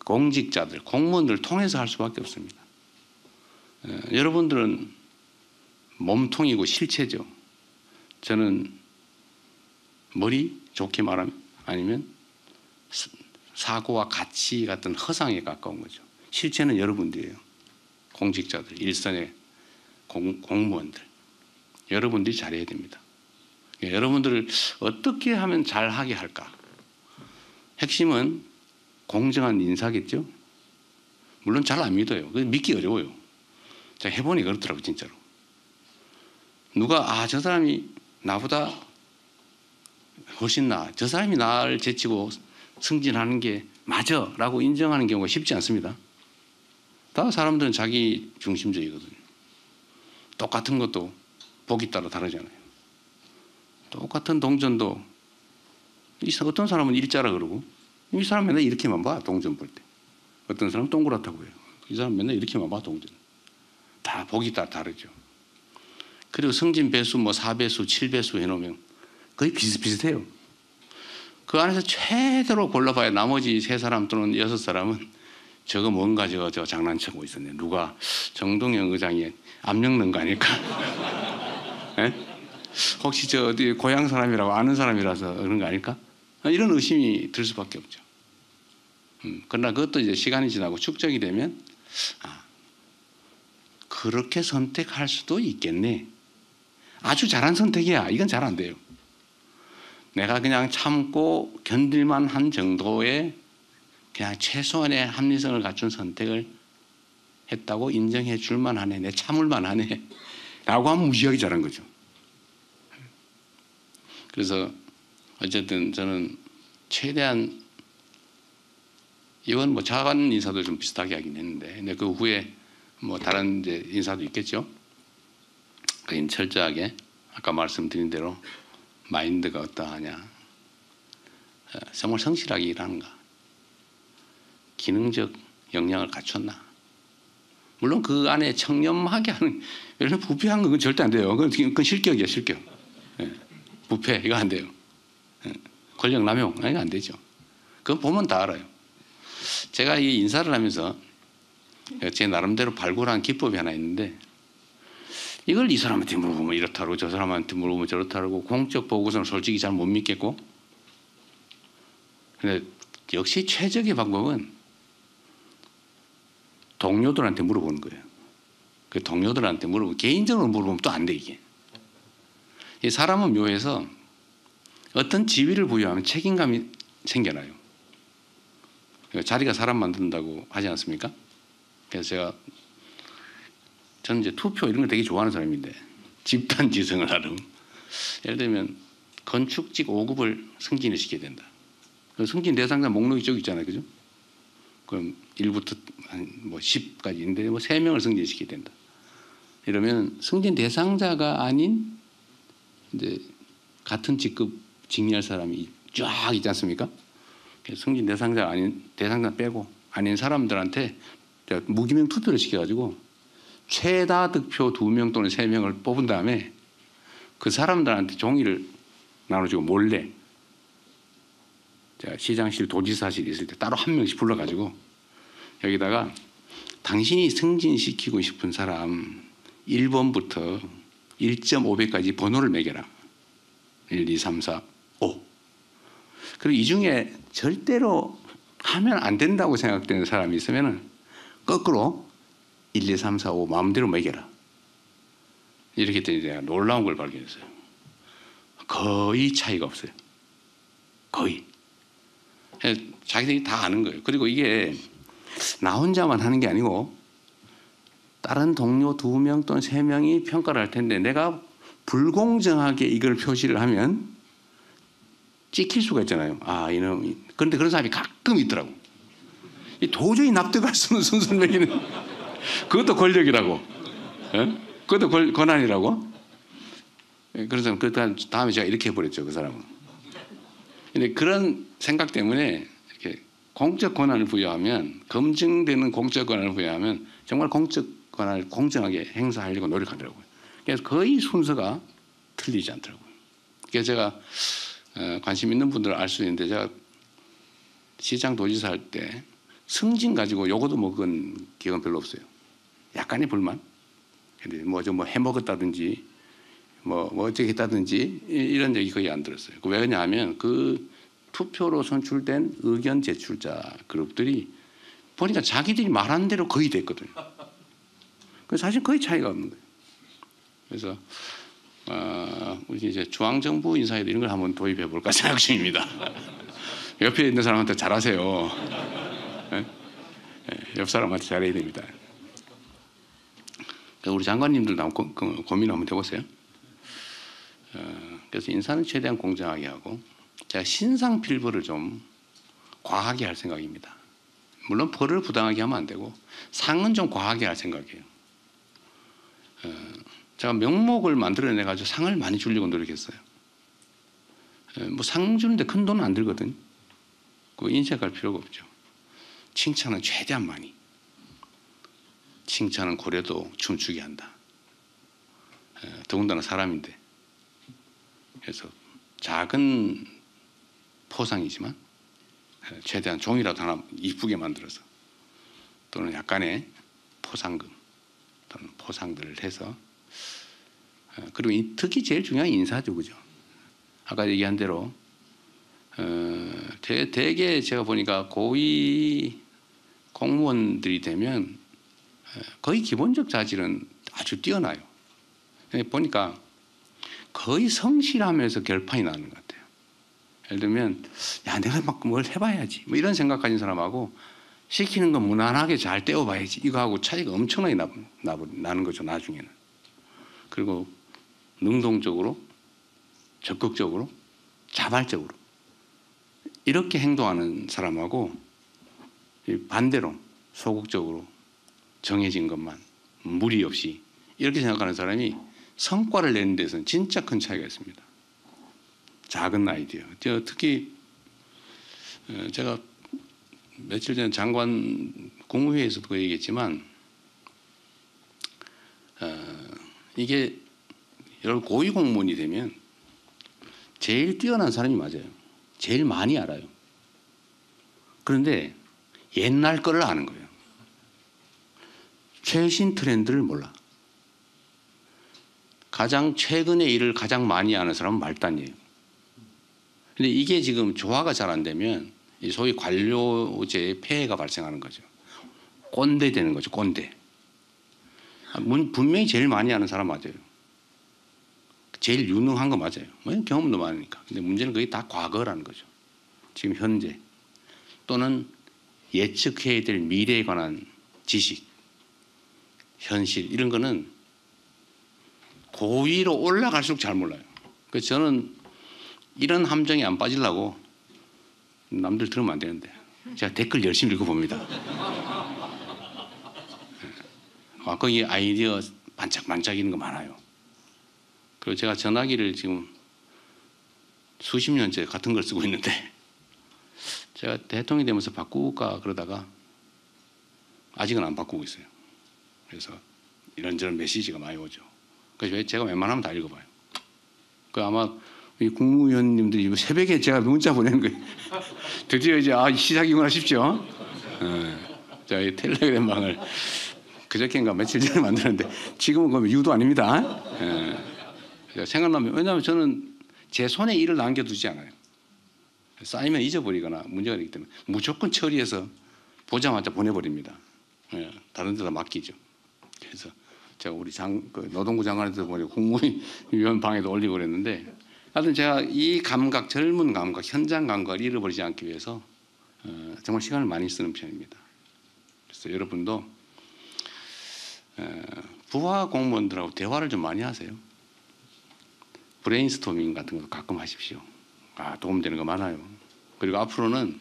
공직자들, 공무원들을 통해서 할 수밖에 없습니다. 여러분들은 몸통이고 실체죠. 저는 머리 좋게 말하면 아니면 사고와 가치 같은 허상에 가까운 거죠. 실체는 여러분들이에요. 공직자들, 일선의 공무원들. 여러분들이 잘해야 됩니다. 여러분들을 어떻게 하면 잘하게 할까? 핵심은 공정한 인사겠죠. 물론 잘 안 믿어요. 믿기 어려워요. 제가 해보니 그렇더라고요, 진짜로. 누가 저 사람이 나보다 훨씬 나아, 저 사람이 나를 제치고 승진하는 게 맞아 라고 인정하는 경우가 쉽지 않습니다. 다 사람들은 자기 중심적이거든요. 똑같은 것도 보기 따라 다르잖아요. 똑같은 동전도 어떤 사람은 일자라 그러고 이 사람 맨날 이렇게만 봐, 동전 볼 때. 어떤 사람은 동그랗다고 해요. 이 사람 맨날 이렇게만 봐, 동전. 다 보기 따라 다르죠. 그리고 승진 배수 4배수, 7배수 해놓으면 거의 비슷비슷해요. 그 안에서 최대로 골라봐야 나머지 3사람 또는 6사람은 저거 뭔가 저 장난치고 있었네. 누가 정동영 의장이 압력 넣은 거 아닐까? 네? 혹시 저 어디 고향 사람이라고 아는 사람이라서 그런 거 아닐까? 이런 의심이 들 수밖에 없죠. 그러나 그것도 이제 시간이 지나고 축적이 되면 그렇게 선택할 수도 있겠네. 아주 잘한 선택이야. 이건 잘 안 돼요. 내가 그냥 참고 견딜만 한 정도의 그냥 최소한의 합리성을 갖춘 선택을 했다고 인정해 줄만 하네. 내 참을만 하네. 라고 하면 무시하기 잘한 거죠. 그래서 어쨌든 저는 최대한 이건 작은 인사도 좀 비슷하게 하긴 했는데 근데 그 후에 다른 이제 인사도 있겠죠. 그건 철저하게 아까 말씀드린 대로 마인드가 어떠하냐, 정말 성실하게 일하는가, 기능적 역량을 갖췄나. 물론 그 안에 청렴하게 하는 이런 부패한 건 절대 안 돼요. 그건 실격이야, 실격. 부패 이거 안 돼요. 권력 남용 이거 안 되죠. 그거 보면 다 알아요. 제가 이 인사를 하면서 제 나름대로 발굴한 기법이 하나 있는데 이걸 이 사람한테 물어보면 이렇다 그러고 저 사람한테 물어보면 저렇다 그러고 공적 보고서는 솔직히 잘 못 믿겠고 근데 역시 최적의 방법은 동료들한테 물어보는 거예요. 그 동료들한테 물어보고 개인적으로 물어보면 또 안 돼 이게. 이 사람은 묘해서 어떤 지위를 부여하면 책임감이 생겨나요. 자리가 사람 만든다고 하지 않습니까? 그래서 저는 이제 투표 이런 걸 되게 좋아하는 사람인데 집단 지성을 하는 예를 들면 건축직 5급을 승진을 시켜야 된다. 승진 대상자 목록이 저기 있잖아요, 그죠? 그럼 1부터 한 10까지 있는데 3명을 승진시켜야 된다. 이러면 승진 대상자가 아닌 이제 같은 직급 직리할 사람이 쫙 있지 않습니까? 승진 대상자 아닌 대상자 빼고 아닌 사람들한테 무기명 투표를 시켜가지고 최다 득표 2명 또는 3명을 뽑은 다음에 그 사람들한테 종이를 나눠주고 몰래 시장실 도지사실 있을 때 따로 한 명씩 불러가지고 여기다가 당신이 승진시키고 싶은 사람 1번부터 1.5배까지 번호를 매겨라. 1, 2, 3, 4, 5. 그리고 이 중에 절대로 하면 안 된다고 생각되는 사람이 있으면 거꾸로 1, 2, 3, 4, 5 마음대로 매겨라. 이렇게 했더니 제가 놀라운 걸 발견했어요. 거의 차이가 없어요. 거의. 자기들이 다 아는 거예요. 그리고 이게 나 혼자만 하는 게 아니고 다른 동료 2명 또는 3명이 평가를 할 텐데 내가 불공정하게 이걸 표시를 하면 찍힐 수가 있잖아요. 이놈이. 그런데 그런 사람이 가끔 있더라고. 도저히 납득할 수 없는 순서를 매기는 그것도 권력이라고. 그것도 권한이라고. 그래서 그 다음에 제가 이렇게 해버렸죠, 그 사람은. 근데 그런 생각 때문에 이렇게 공적 권한을 부여하면, 검증되는 공적 권한을 부여하면 정말 공적 권한을 공정하게 행사하려고 노력하더라고요. 그래서 거의 순서가 틀리지 않더라고요. 그래서 제가 관심 있는 분들은 알 수 있는데, 제가 시장 도지사 할 때 승진 가지고 요거도 먹은 기억은 별로 없어요. 약간의 불만. 근데 뭐 해먹었다든지 뭐 어떻게 했다든지 이런 얘기 거의 안 들었어요. 왜냐하면 그 투표로 선출된 의견 제출자 그룹들이 보니까 자기들이 말한 대로 거의 됐거든요. 그래서 사실 거의 차이가 없는 거예요. 그래서 우리 이제 중앙정부 인사에도 이런 걸 한번 도입해 볼까 생각 중입니다. 옆에 있는 사람한테 잘하세요. 옆 사람한테 잘해야 됩니다. 우리 장관님들도 한번 고민 한번 해보세요. 그래서 인사는 최대한 공정하게 하고, 제가 신상 필벌을 좀 과하게 할 생각입니다. 물론 벌을 부당하게 하면 안 되고 상은 좀 과하게 할 생각이에요. 제가 명목을 만들어내 가지고 상을 많이 주려고 노력했어요. 뭐 상 주는데 큰 돈은 안 들거든. 그 인색할 필요가 없죠. 칭찬은 최대한 많이. 칭찬은 고려도 춤추게 한다. 더군다나 사람인데. 그래서 작은 포상이지만 최대한 종이라도 하나 이쁘게 만들어서, 또는 약간의 포상금 또는 포상들을 해서, 그리고 특히 제일 중요한 인사죠, 그죠? 아까 얘기한 대로 대개 제가 보니까 고위 공무원들이 되면 거의 기본적 자질은 아주 뛰어나요. 보니까 거의 성실하면서 결판이 나는 것 같아요. 예를 들면 내가 막 뭘 해봐야지 뭐 이런 생각 가진 사람하고 시키는 거 무난하게 잘 떼어봐야지 이거하고 차이가 엄청나게 나는 거죠, 나중에는. 그리고 능동적으로, 적극적으로, 자발적으로 이렇게 행동하는 사람하고 반대로 소극적으로 정해진 것만 무리 없이 이렇게 생각하는 사람이 성과를 내는 데서는 진짜 큰 차이가 있습니다. 작은 아이디어. 특히 제가 며칠 전에 장관 국무회의에서도 그 얘기했지만, 이게 여러분 고위 공무원이 되면 제일 뛰어난 사람이 맞아요. 제일 많이 알아요. 그런데 옛날 거를 아는 거예요. 최신 트렌드를 몰라. 가장 최근의 일을 가장 많이 아는 사람은 말단이에요. 근데 이게 지금 조화가 잘 안 되면 소위 관료제의 폐해가 발생하는 거죠. 꼰대 되는 거죠, 꼰대. 분명히 제일 많이 아는 사람 맞아요. 제일 유능한 거 맞아요. 경험도 많으니까. 근데 문제는 그게 다 과거라는 거죠. 지금 현재 또는 예측해야 될 미래에 관한 지식, 현실 이런 거는 고위로 올라갈수록 잘 몰라요. 그래서 저는 이런 함정에 안 빠지려고, 남들 들으면 안 되는데 제가 댓글 열심히 읽어봅니다. 거기 아이디어 반짝반짝이는 거 많아요. 그리고 제가 전화기를 지금 수십 년째 같은 걸 쓰고 있는데, 제가 대통령이 되면서 바꿀까 그러다가 아직은 안 바꾸고 있어요. 그래서 이런저런 메시지가 많이 오죠. 그래서 제가 웬만하면 다 읽어봐요. 그 아마 이 국무위원님들이 새벽에 제가 문자 보내는 거예요. 드디어 이제 시작이구나 싶죠. 제가 이 텔레그램 방을 그저께인가 며칠 전에 만들었는데 지금은 그럼 유도 아닙니다. 생각나면, 왜냐하면 저는 제 손에 일을 남겨두지 않아요. 쌓이면 잊어버리거나 문제가 되기 때문에 무조건 처리해서 보자마자 보내버립니다. 다른 데다 맡기죠. 그래서 제가 우리 노동부 장관한테 보내고 국무위원 방에도 올리고 그랬는데, 하여튼 제가 이 감각, 젊은 감각, 현장 감각을 잃어버리지 않기 위해서 정말 시간을 많이 쓰는 편입니다. 그래서 여러분도 부하 공무원들하고 대화를 좀 많이 하세요. 브레인스토밍 같은 것도 가끔 하십시오. 도움되는 거 많아요. 그리고 앞으로는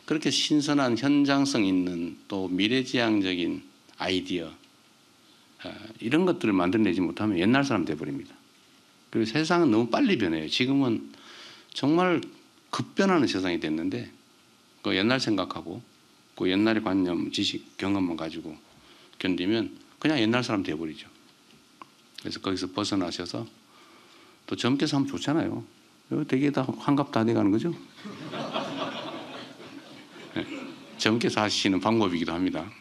그렇게 신선한 현장성 있는 또 미래지향적인 아이디어 이런 것들을 만들어내지 못하면 옛날 사람 돼버립니다. 그리고 세상은 너무 빨리 변해요. 지금은 정말 급변하는 세상이 됐는데 그 옛날 생각하고 그 옛날의 관념, 지식, 경험만 가지고 견디면 그냥 옛날 사람 돼버리죠. 그래서 거기서 벗어나셔서 또 젊게 사면 좋잖아요. 이거 되게 다 환갑 다 돼가는 거죠. 네. 젊게 사시는 방법이기도 합니다.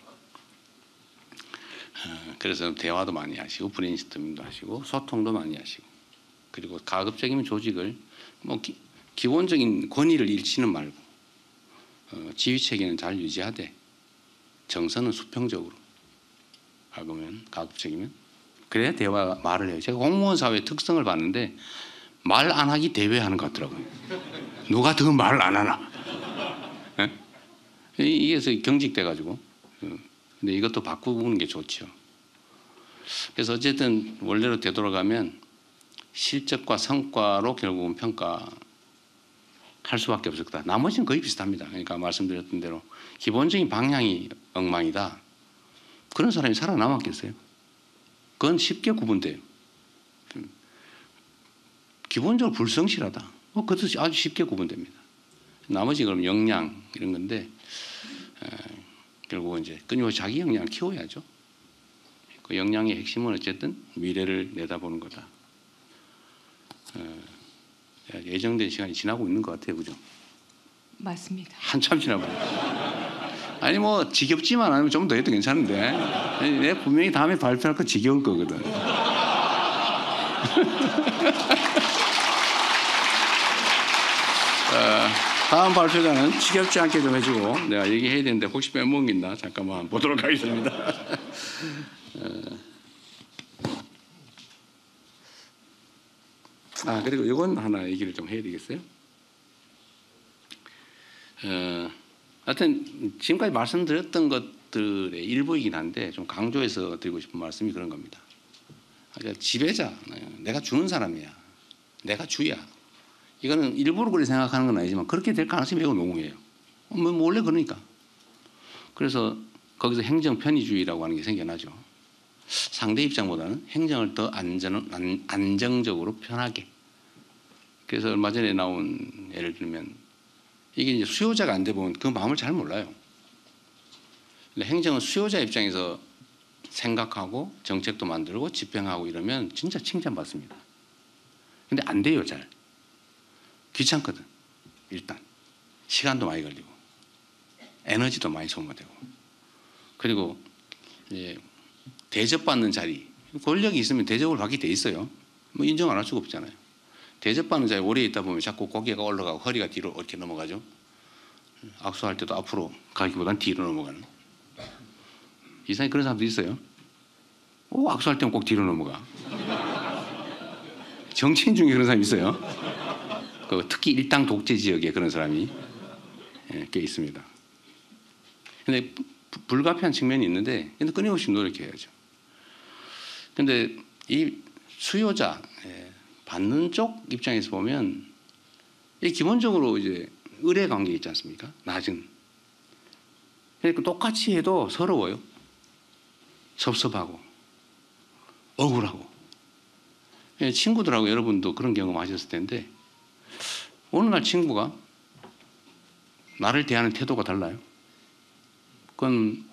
그래서 대화도 많이 하시고 브레인스토밍도 하시고 소통도 많이 하시고 그리고 가급적이면 조직을 뭐 기본적인 권위를 잃지는 말고 지휘 체계는 잘 유지하되 정서는 수평적으로 하면 가급적이면 그래야 대화 말을 해요. 제가 공무원 사회의 특성을 봤는데 말 안 하기 대회하는 것 같더라고요. 누가 더 말을 안 하나. 네? 이게 경직돼 가지고 근데 이것도 바꾸는 게 좋죠. 그래서 어쨌든 원래로 되돌아가면 실적과 성과로 결국은 평가할 수밖에 없을 거다. 나머지는 거의 비슷합니다. 그러니까 말씀드렸던 대로 기본적인 방향이 엉망이다. 그런 사람이 살아남았겠어요? 그건 쉽게 구분돼요. 기본적으로 불성실하다. 그것도 아주 쉽게 구분됩니다. 나머지 그럼 역량 이런 건데 결국은 이제 끊임없이 자기 역량을 키워야죠. 그 역량의 핵심은 어쨌든 미래를 내다보는 거다. 예정된 시간이 지나고 있는 것 같아요, 그죠? 맞습니다. 한참 지나버려. 아니 뭐 지겹지만 않으면 좀 더 해도 괜찮은데 내 분명히 다음에 발표할 거 지겨울 거거든. 다음 발표자는 지겹지 않게 좀 해주고 내가 얘기해야 되는데 혹시 빼먹은 게 있나 잠깐만 보도록 하겠습니다. 그리고 이건 하나 얘기를 좀 해야 되겠어요. 하여튼 지금까지 말씀드렸던 것들의 일부이긴 한데 좀 강조해서 드리고 싶은 말씀이 그런 겁니다. 그러니까 지배자, 내가 주는 사람이야, 내가 주야. 이거는 일부러 그렇게 생각하는 건 아니지만 그렇게 될 가능성이 매우 농후해요. 뭐 원래 그러니까. 그래서 거기서 행정 편의주의라고 하는 게 생겨나죠. 상대 입장보다는 행정을 더 안정적으로 편하게. 그래서 얼마 전에 나온 예를 들면 이게 이제 수요자가 안 돼 보면 그 마음을 잘 몰라요. 근데 행정은 수요자 입장에서 생각하고 정책도 만들고 집행하고 이러면 진짜 칭찬받습니다. 근데 안 돼요, 잘. 귀찮거든. 일단 시간도 많이 걸리고 에너지도 많이 소모되고 그리고 이제 대접받는 자리 권력이 있으면 대접을 받게 돼 있어요. 뭐 인정 안 할 수가 없잖아요. 대접받는 자리에 오래 있다 보면 자꾸 고개가 올라가고 허리가 뒤로 이렇게 넘어가죠. 악수할 때도 앞으로 가기보단 뒤로 넘어가는 이상하게 그런 사람도 있어요. 악수할 때는 꼭 뒤로 넘어가. 정치인 중에 그런 사람이 있어요. 특히 일당 독재 지역에 그런 사람이 꽤 있습니다. 근데 불가피한 측면이 있는데 끊임없이 노력해야죠. 근데 이 수요자 받는 쪽 입장에서 보면 이 기본적으로 이제 의뢰 관계 있지 않습니까? 낮은. 그러니까 똑같이 해도 서러워요. 섭섭하고 억울하고. 친구들하고 여러분도 그런 경험 하셨을 텐데 어느 날 친구가 나를 대하는 태도가 달라요. 그건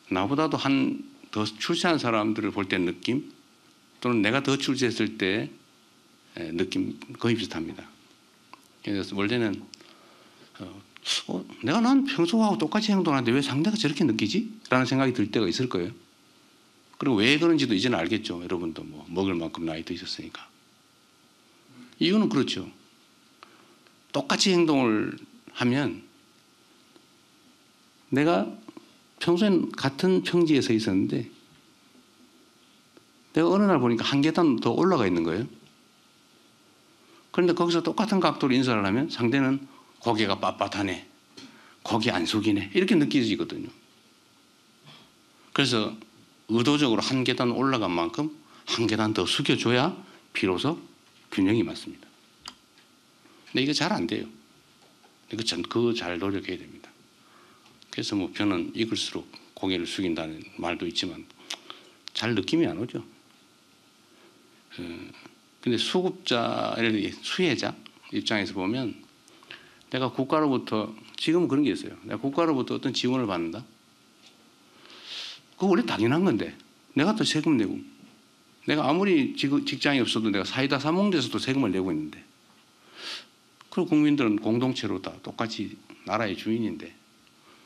나보다도 더 출세한 사람들을 볼 때 느낌 또는 내가 더 출세했을 때 느낌 거의 비슷합니다. 그래서 원래는 내가 난 평소하고 똑같이 행동하는데 왜 상대가 저렇게 느끼지? 라는 생각이 들 때가 있을 거예요. 그리고 왜 그런지도 이제는 알겠죠. 여러분도 뭐 먹을 만큼 나이 드셨으니까. 이유는 그렇죠. 똑같이 행동을 하면 내가 평소엔 같은 평지에 서 있었는데 내가 어느 날 보니까 한 계단 더 올라가 있는 거예요. 그런데 거기서 똑같은 각도로 인사를 하면 상대는 고개가 빳빳하네, 고개 안 숙이네 이렇게 느껴지거든요. 그래서 의도적으로 한 계단 올라간 만큼 한 계단 더 숙여줘야 비로소 균형이 맞습니다. 근데 이거 잘 안 돼요. 그거 잘 노력해야 됩니다. 그래서 뭐 저는 익을수록 고개를 숙인다는 말도 있지만 잘 느낌이 안 오죠. 근데 수급자, 수혜자 입장에서 보면 내가 국가로부터 지금은 그런 게 있어요. 내가 국가로부터 어떤 지원을 받는다. 그거 원래 당연한 건데 내가 또 세금 내고 내가 아무리 직장이 없어도 내가 사이다 사몽돼서도 세금을 내고 있는데 그리고 국민들은 공동체로 다 똑같이 나라의 주인인데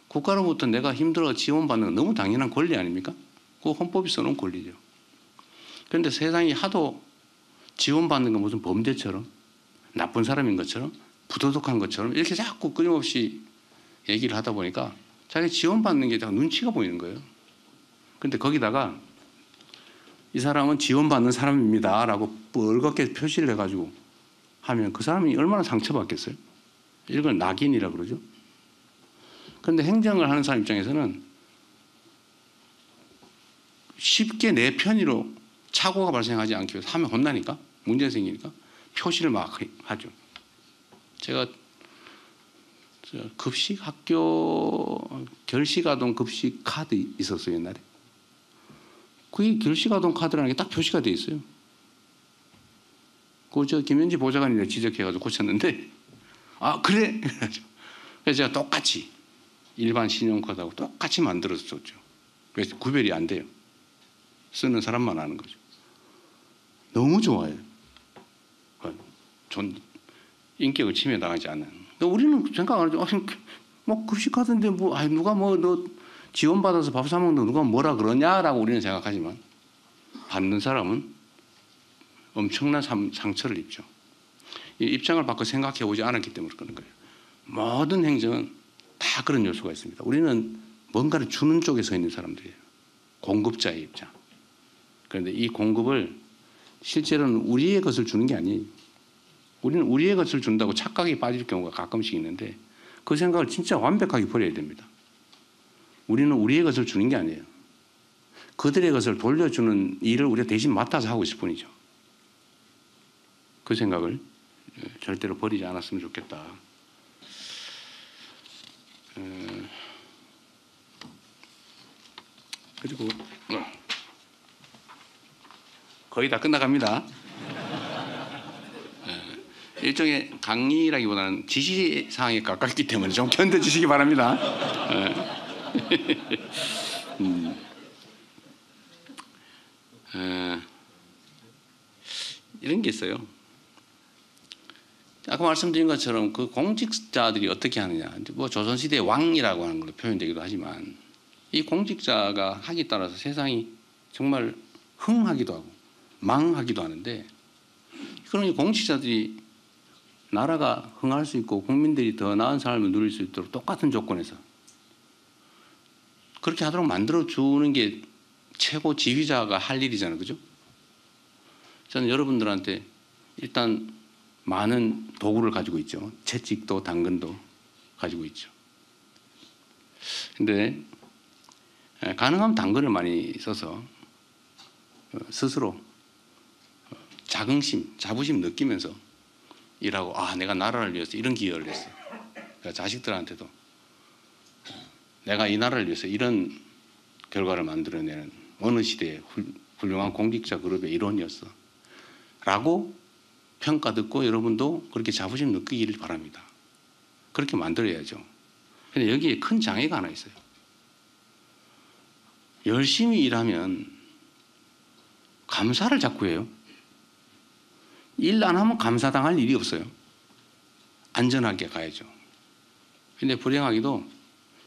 국가로부터 내가 힘들어 지원받는 건 너무 당연한 권리 아닙니까? 그거 헌법이 써놓은 권리죠. 그런데 세상이 하도 지원받는 건 무슨 범죄처럼 나쁜 사람인 것처럼 부도덕한 것처럼 이렇게 자꾸 끊임없이 얘기를 하다 보니까 자기 지원받는 게 눈치가 보이는 거예요. 그런데 거기다가 이 사람은 지원받는 사람입니다 라고 뻘겋게 표시를 해가지고 하면 그 사람이 얼마나 상처받겠어요? 이걸 낙인이라고 그러죠. 그런데 행정을 하는 사람 입장에서는 쉽게 내 편의로 착오가 발생하지 않기 위해서 하면 혼나니까 문제 생기니까 표시를 막 하죠. 제가 급식 학교 결식아동 급식 카드 있었어요 옛날에. 그게 결식아동 카드라는 게 딱 표시가 돼 있어요. 그 저 김현지 보좌관이 지적해가지고 고쳤는데 아 그래? 그래서 제가 똑같이 일반 신용카드하고 똑같이 만들어서 줬죠. 그래서 구별이 안 돼요. 쓰는 사람만 아는 거죠. 너무 좋아요. 인격을 침해당하지 않는. 우리는 생각 안 하죠. 뭐 급식카드인데 뭐 누가 뭐 너 지원받아서 밥 사 먹는 누가 뭐라 그러냐라고 우리는 생각하지만 받는 사람은 엄청난 상처를 입죠. 이 입장을 바꿔 생각해 보지 않았기 때문에 그런 거예요. 모든 행정은 다 그런 요소가 있습니다. 우리는 뭔가를 주는 쪽에 서 있는 사람들이에요. 공급자의 입장. 그런데 이 공급을 실제로는 우리의 것을 주는 게 아니에요. 우리는 우리의 것을 준다고 착각에 빠질 경우가 가끔씩 있는데 그 생각을 진짜 완벽하게 버려야 됩니다. 우리는 우리의 것을 주는 게 아니에요. 그들의 것을 돌려주는 일을 우리가 대신 맡아서 하고 있을 뿐이죠. 그 생각을 절대로 버리지 않았으면 좋겠다. 그리고 거의 다 끝나갑니다. 일종의 강의라기보다는 지시사항에 가깝기 때문에 좀 견뎌주시기 바랍니다. 이런 게 있어요. 아까 말씀드린 것처럼 그 공직자들이 어떻게 하느냐. 뭐 조선시대의 왕이라고 하는 걸로 표현되기도 하지만 이 공직자가 하기에 따라서 세상이 정말 흥하기도 하고 망하기도 하는데 그럼 이 공직자들이 나라가 흥할 수 있고 국민들이 더 나은 삶을 누릴 수 있도록 똑같은 조건에서 그렇게 하도록 만들어주는 게 최고 지휘자가 할 일이잖아요. 그죠? 저는 여러분들한테 일단 많은 도구를 가지고 있죠. 채찍도 당근도 가지고 있죠. 근데 가능하면 당근을 많이 써서 스스로 자부심 느끼면서 일하고 아 내가 나라를 위해서 이런 기여를 했어. 그러니까 자식들한테도 내가 이 나라를 위해서 이런 결과를 만들어내는 어느 시대의 훌륭한 공직자 그룹의 일원이었어. 라고 평가 듣고 여러분도 그렇게 자부심 느끼기를 바랍니다. 그렇게 만들어야죠. 근데 여기에 큰 장애가 하나 있어요. 열심히 일하면 감사를 자꾸 해요. 일 안 하면 감사당할 일이 없어요. 안전하게 가야죠. 근데 불행하게도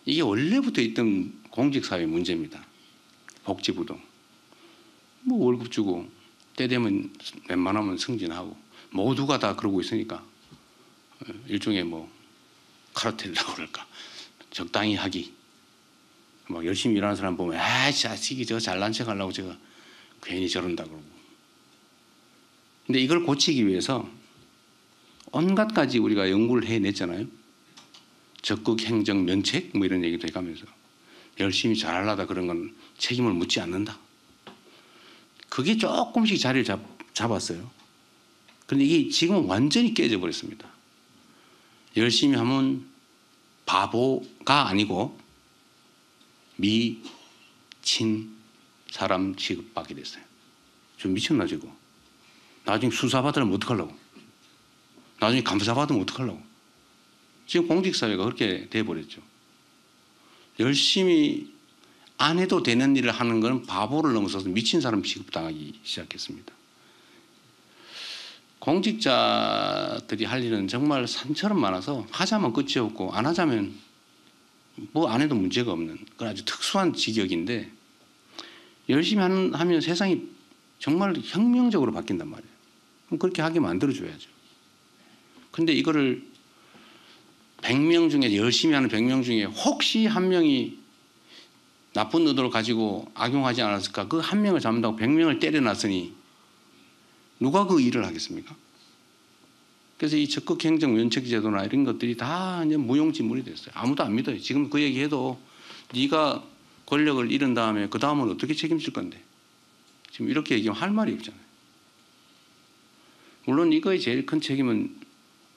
이게 원래부터 있던 공직사회 문제입니다. 복지부도. 뭐 월급 주고 때 되면 웬만하면 승진하고 모두가 다 그러고 있으니까 일종의 뭐 카르텔이라고 그럴까 적당히 하기 막 열심히 일하는 사람 보면 아 자식이 저 잘난 척 하려고 제가 괜히 저런다 그러고 근데 이걸 고치기 위해서 온갖 가지 우리가 연구를 해냈잖아요. 적극 행정 면책 뭐 이런 얘기도 해가면서 열심히 잘하려다 그런 건 책임을 묻지 않는다. 그게 조금씩 자리를 잡았어요. 그런데 이게 지금은 완전히 깨져 버렸습니다. 열심히 하면 바보가 아니고 미친 사람 취급받게 됐어요. 좀 미쳤나 저거. 나중에 수사받으면 어떡하려고? 나중에 감사받으면 어떡하려고? 지금 공직사회가 그렇게 돼버렸죠. 열심히 안 해도 되는 일을 하는 건 바보를 넘어서서 미친 사람 취급당하기 시작했습니다. 공직자들이 할 일은 정말 산처럼 많아서 하자면 끝이 없고 안 하자면 뭐 안 해도 문제가 없는 그런 아주 특수한 직역인데 열심히 하면 세상이 정말 혁명적으로 바뀐단 말이에요. 그럼 그렇게 하게 만들어줘야죠. 근데 이거를 100명 중에 열심히 하는 100명 중에 혹시 한 명이 나쁜 의도를 가지고 악용하지 않았을까? 그 한 명을 잡는다고 100명을 때려놨으니 누가 그 일을 하겠습니까? 그래서 이 적극행정 면책제도나 이런 것들이 다 이제 무용지물이 됐어요. 아무도 안 믿어요. 지금 그 얘기해도 네가 권력을 잃은 다음에 그 다음은 어떻게 책임질 건데? 지금 이렇게 얘기하면 할 말이 없잖아요. 물론 이거의 제일 큰 책임은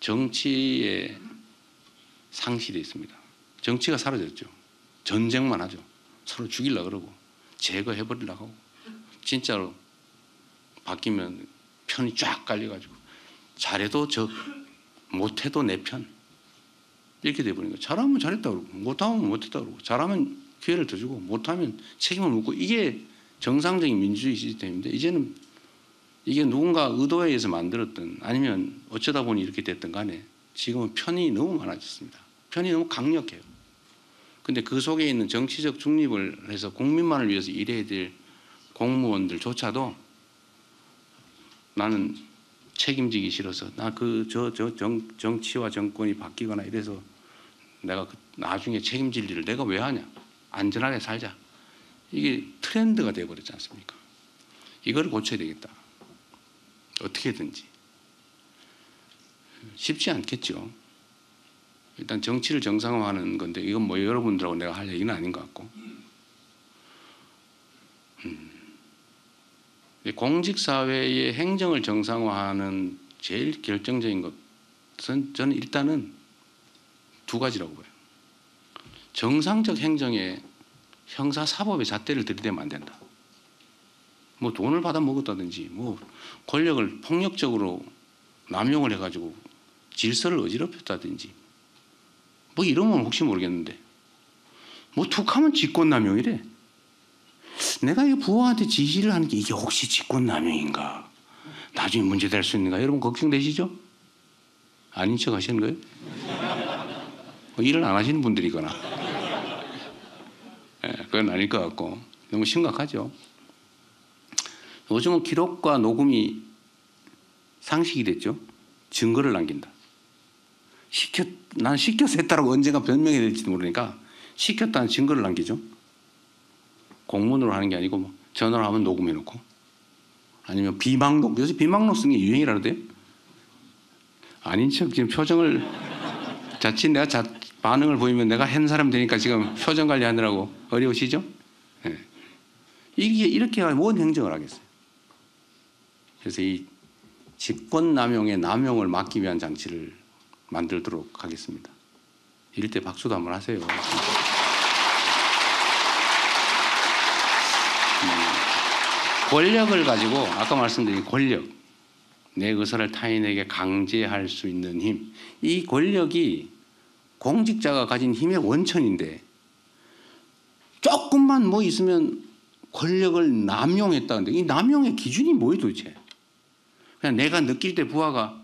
정치의 상실이 있습니다. 정치가 사라졌죠. 전쟁만 하죠. 서로 죽이려고 그러고 제거해버리려고 하고 진짜로 바뀌면 편이 쫙 깔려가지고 잘해도 적, 못해도 내 편 이렇게 돼버린 거예요. 잘하면 잘했다고 그러고 못하면 못했다고 그러고 잘하면 기회를 더 주고 못하면 책임을 묻고 이게 정상적인 민주주의 시스템인데 이제는 이게 누군가 의도에 의해서 만들었든 아니면 어쩌다 보니 이렇게 됐든 간에 지금은 편이 너무 많아졌습니다. 편이 너무 강력해요. 근데 그 속에 있는 정치적 중립을 해서 국민만을 위해서 일해야 될 공무원들조차도 나는 책임지기 싫어서 나 정치와 정권이 바뀌거나 이래서 내가 나중에 책임질 일을 내가 왜 하냐? 안전하게 살자. 이게 트렌드가 되어버렸지 않습니까? 이걸 고쳐야 되겠다. 어떻게든지. 쉽지 않겠죠. 일단 정치를 정상화하는 건데 이건 뭐 여러분들하고 내가 할 얘기는 아닌 것 같고 공직사회의 행정을 정상화하는 제일 결정적인 것은 저는 일단은 두 가지라고 봐요. 정상적 행정에 형사사법의 잣대를 들이대면 안 된다. 뭐 돈을 받아 먹었다든지 뭐 권력을 폭력적으로 남용을 해가지고 질서를 어지럽혔다든지 뭐 이러면 혹시 모르겠는데 뭐 툭하면 직권남용이래. 내가 이 부하한테 지시를 하는 게 이게 혹시 직권남용인가? 나중에 문제될 수 있는가? 여러분 걱정되시죠? 아닌 척 하시는 거예요? 일을 안 하시는 분들이거나 그건 아닐 것 같고 너무 심각하죠. 요즘은 기록과 녹음이 상식이 됐죠. 증거를 남긴다. 난 시켜서 했다라고 언젠가 변명이 될지도 모르니까 시켰다는 증거를 남기죠. 공문으로 하는 게 아니고 뭐 전화로 하면 녹음해놓고 아니면 비망록, 요새 비망록 쓰는 게 유행이라는데요. 아닌 척 지금 표정을 자칫 내가 반응을 보이면 내가 한 사람 되니까 지금 표정 관리하느라고 어려우시죠? 네. 이렇게 뭔 행정을 하겠어요. 그래서 이 직권남용의 남용을 막기 위한 장치를 만들도록 하겠습니다. 이럴 때 박수도 한번 하세요. 권력을 가지고 아까 말씀드린 권력, 내 의사를 타인에게 강제할 수 있는 힘, 이 권력이 공직자가 가진 힘의 원천인데 조금만 뭐 있으면 권력을 남용했다는데 이 남용의 기준이 뭐예요 도대체? 그냥 내가 느낄 때 부하가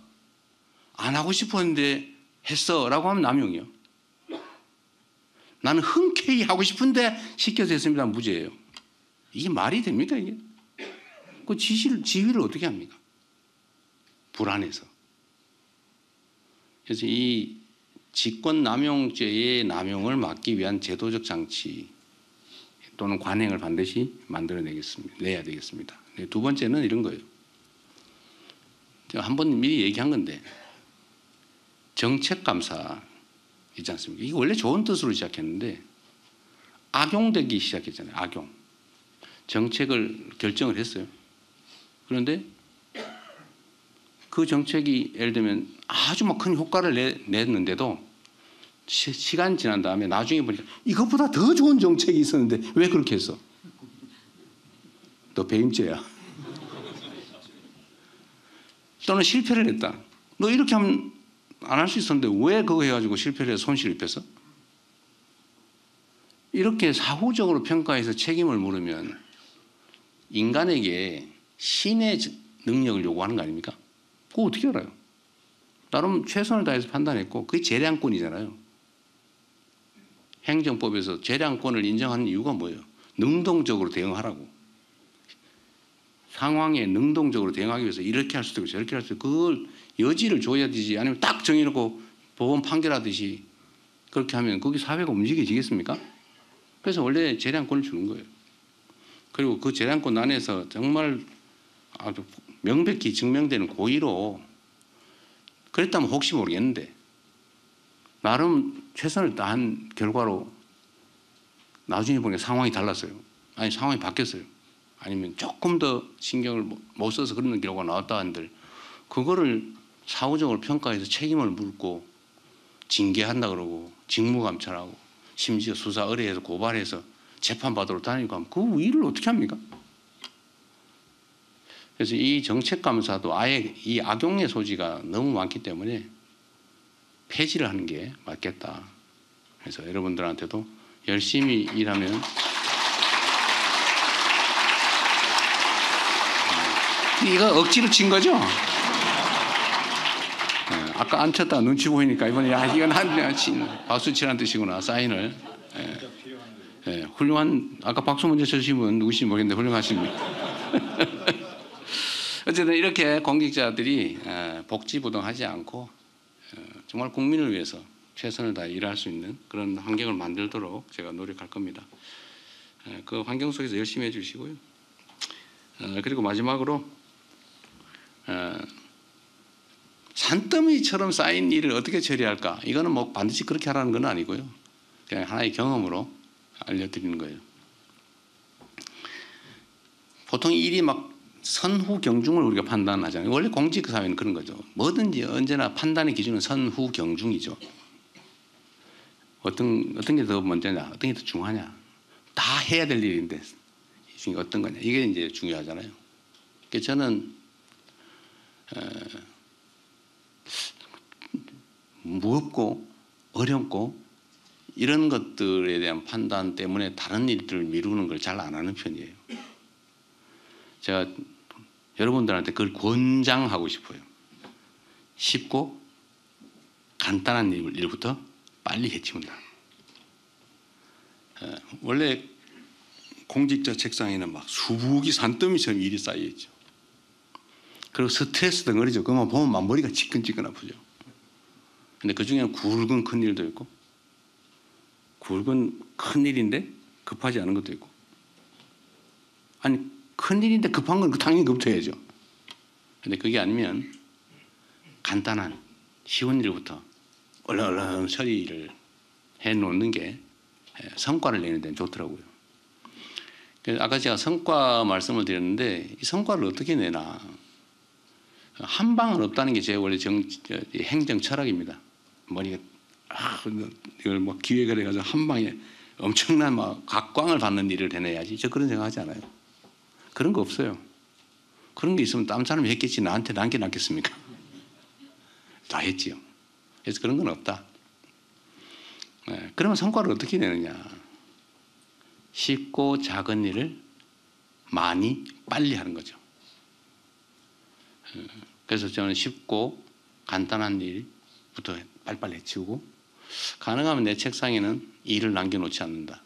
안 하고 싶었는데 했어 라고 하면 남용이요. 나는 흔쾌히 하고 싶은데 시켜서 했습니다. 무죄예요. 이게 말이 됩니까 이게? 그 지휘를 어떻게 합니까? 불안해서. 그래서 이 직권남용죄의 남용을 막기 위한 제도적 장치 또는 관행을 반드시 내야 되겠습니다. 두 번째는 이런 거예요. 제가 한번 미리 얘기한 건데 정책감사 있지 않습니까? 이게 원래 좋은 뜻으로 시작했는데 악용되기 시작했잖아요. 악용. 정책을 결정을 했어요. 그런데 그 정책이 예를 들면 아주 막 큰 효과를 냈는데도 시간 지난 다음에 나중에 보니까 이것보다 더 좋은 정책이 있었는데 왜 그렇게 했어? 너 배임죄야. 또는 실패를 했다. 너 이렇게 하면 안 할 수 있었는데 왜 그거 해가지고 실패를 해서 손실을 입혔어? 이렇게 사후적으로 평가해서 책임을 물으면 인간에게 신의 능력을 요구하는 거 아닙니까? 그거 어떻게 알아요? 나름 최선을 다해서 판단했고 그게 재량권이잖아요. 행정법에서 재량권을 인정하는 이유가 뭐예요? 능동적으로 대응하라고. 상황에 능동적으로 대응하기 위해서 이렇게 할 수도 있고 저렇게 할 수도 있고 그걸 여지를 줘야 되지 아니면 딱 정해놓고 법원 판결하듯이 그렇게 하면 거기 사회가 움직여지겠습니까? 그래서 원래 재량권을 주는 거예요. 그리고 그 재량권 안에서 정말 아주 명백히 증명되는 고의로 그랬다면 혹시 모르겠는데 나름 최선을 다한 결과로 나중에 보니까 상황이 달랐어요. 아니 상황이 바뀌었어요. 아니면 조금 더 신경을 못 써서 그런 결과가 나왔다 한들 그거를 사후적으로 평가해서 책임을 묻고 징계한다 그러고 직무감찰하고 심지어 수사 의뢰해서 고발해서 재판받으러 다니고 하면 그 일을 어떻게 합니까? 그래서 이 정책감사도 아예 이 악용의 소지가 너무 많기 때문에 폐지를 하는 게 맞겠다. 그래서 여러분들한테도 열심히 일하면 이거 억지로 친 거죠? 아까 안 쳤다 눈치 보이니까 이번에 야 이건 박수 치라는 뜻이구나 사인을. 훌륭한 아까 박수 먼저 쳐주신 분 누구신지 모르겠는데 훌륭하십니다. 어쨌든 이렇게 공직자들이 복지부동하지 않고 정말 국민을 위해서 최선을 다해 일할 수 있는 그런 환경을 만들도록 제가 노력할 겁니다. 그 환경 속에서 열심히 해주시고요. 그리고 마지막으로 산더미처럼 쌓인 일을 어떻게 처리할까? 이거는 뭐 반드시 그렇게 하라는 건 아니고요. 그냥 하나의 경험으로 알려드리는 거예요. 보통 일이 막 선후 경중을 우리가 판단하잖아요. 원래 공직 사회는 그런 거죠. 뭐든지 언제나 판단의 기준은 선후 경중이죠. 어떤 게 더 먼저냐, 어떤 게 더 중요하냐. 다 해야 될 일인데 이 중에 어떤 거냐. 이게 이제 중요하잖아요. 그래서 저는 무겁고 어렵고 이런 것들에 대한 판단 때문에 다른 일들을 미루는 걸 잘 안 하는 편이에요. 제가 여러분들한테 그걸 권장하고 싶어요. 쉽고 간단한 일부터 빨리 해치운다. 원래 공직자 책상에는 막 수북이 산더미처럼 일이 쌓여있죠. 그리고 스트레스 덩어리죠. 그것만 보면 막 머리가 지끈지끈 아프죠. 근데 그 중에는 굵은 큰 일도 있고 굵은 큰 일인데 급하지 않은 것도 있고 아니 큰 일인데 급한 건 당연히 그부터 해야죠. 근데 그게 아니면 간단한 쉬운 일부터 얼른 처리를 해놓는 게 성과를 내는 데는 좋더라고요. 그래서 아까 제가 성과 말씀을 드렸는데 이 성과를 어떻게 내나 한 방은 없다는 게 제 원래 행정 철학입니다. 머리가 이걸 뭐 기획을 해가지고 한 방에 엄청난 막 각광을 받는 일을 해내야지. 저 그런 생각하지 않아요. 그런 거 없어요. 그런 게 있으면 다른 사람이 했겠지 나한테 남겨놨겠습니까? 다 했지요. 그래서 그런 건 없다. 그러면 성과를 어떻게 내느냐? 쉽고 작은 일을 많이 빨리 하는 거죠. 그래서 저는 쉽고 간단한 일부터 빨리빨리 해치우고 가능하면 내 책상에는 일을 남겨놓지 않는다.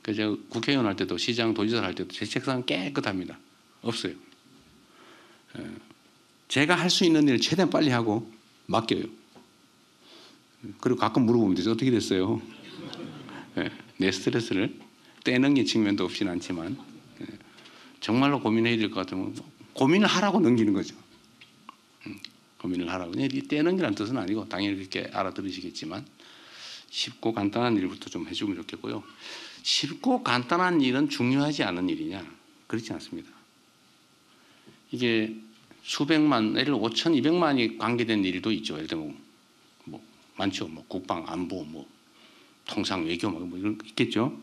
그래서 제가 국회의원 할 때도 시장 도지사 할 때도 제 책상은 깨끗합니다. 없어요. 제가 할 수 있는 일을 최대한 빨리 하고 맡겨요. 그리고 가끔 물어보면 되죠. 어떻게 됐어요? 내 스트레스를 떼넘긴 측면도 없진 않지만 정말로 고민해야 될 것 같으면 고민을 하라고 넘기는 거죠. 고민을 하라고. 떼넘기라는 뜻은 아니고 당연히 그렇게 알아들으시겠지만 쉽고 간단한 일부터 좀 해주면 좋겠고요. 쉽고 간단한 일은 중요하지 않은 일이냐? 그렇지 않습니다. 이게 수백만, 예를 들어 5,200만이 관계된 일도 있죠. 예를 들면 뭐 많죠. 뭐 국방, 안보, 뭐 통상 외교 뭐 이런 거 있겠죠.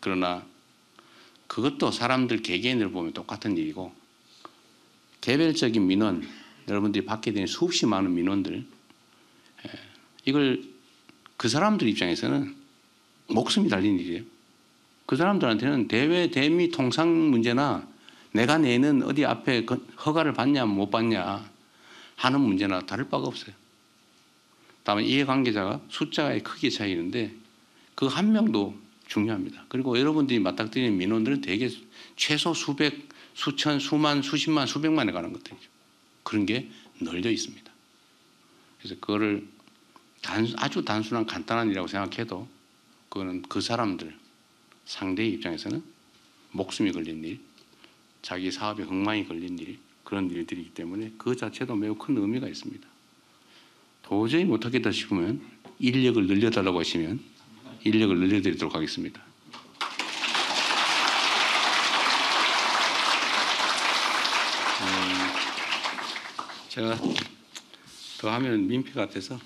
그러나 그것도 사람들 개개인을 보면 똑같은 일이고 개별적인 민원 여러분들이 받게 되는 수없이 많은 민원들, 이걸 그 사람들 입장에서는 목숨이 달린 일이에요. 그 사람들한테는 대외 대미 통상 문제나 내가 내는 어디 앞에 허가를 받냐 못 받냐 하는 문제나 다를 바가 없어요. 다만 이해관계자가 숫자의 크기 차이인데 그 한 명도 중요합니다. 그리고 여러분들이 맞닥뜨리는 민원들은 대개 최소 수백, 수천, 수만, 수십만, 수백만에 가는 것들이죠. 그런 게 널려 있습니다. 그래서 그거를 아주 단순한 간단한 일이라고 생각해도 그거는 그 사람들 상대의 입장에서는 목숨이 걸린 일, 자기 사업에 엉망이 걸린 일, 그런 일들이기 때문에 그 자체도 매우 큰 의미가 있습니다. 도저히 못하겠다 싶으면 인력을 늘려달라고 하시면 인력을 늘려드리도록 하겠습니다. 제가 더 하면 민폐 같아서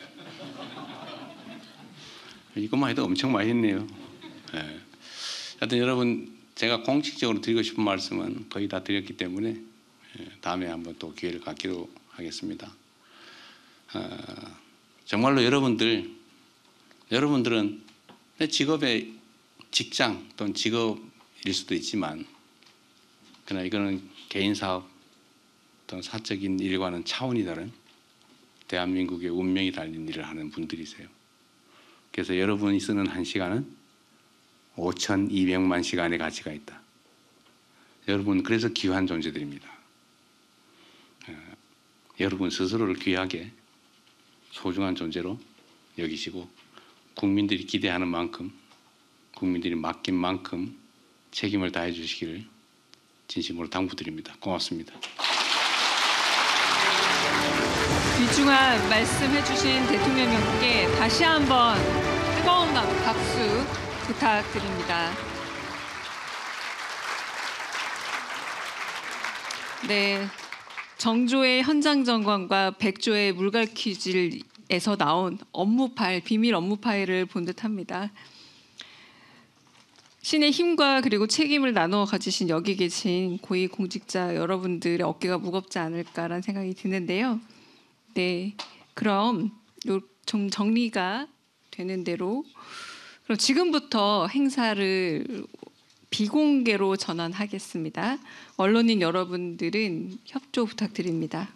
이것만 해도 엄청 많이 했네요. 하여튼 여러분, 제가 공식적으로 드리고 싶은 말씀은 거의 다 드렸기 때문에 다음에 한번 또 기회를 갖기로 하겠습니다. 정말로 여러분들은 내 직업의 직장 또는 직업일 수도 있지만 그러나 이거는 개인 사업 또는 사적인 일과는 차원이 다른 대한민국의 운명이 달린 일을 하는 분들이세요. 그래서 여러분이 쓰는 1시간은 5,200만 시간의 가치가 있다. 여러분 그래서 귀한 존재들입니다. 여러분 스스로를 귀하게 소중한 존재로 여기시고 국민들이 기대하는 만큼 국민들이 맡긴 만큼 책임을 다해 주시기를 진심으로 당부드립니다. 고맙습니다. 귀중한 말씀해 주신 대통령님께 다시 한번 뜨거운 박수 부탁드립니다. 네, 정조의 현장 점검과 백조의 물갈 퀴즈에서 나온 업무 파일, 비밀 업무 파일을 본 듯합니다. 신의 힘과 그리고 책임을 나누어 가지신 여기 계신 고위 공직자 여러분들의 어깨가 무겁지 않을까라는 생각이 드는데요. 네, 그럼 좀 정리가 되는 대로 그럼 지금부터 행사를 비공개로 전환하겠습니다. 언론인 여러분들은 협조 부탁드립니다.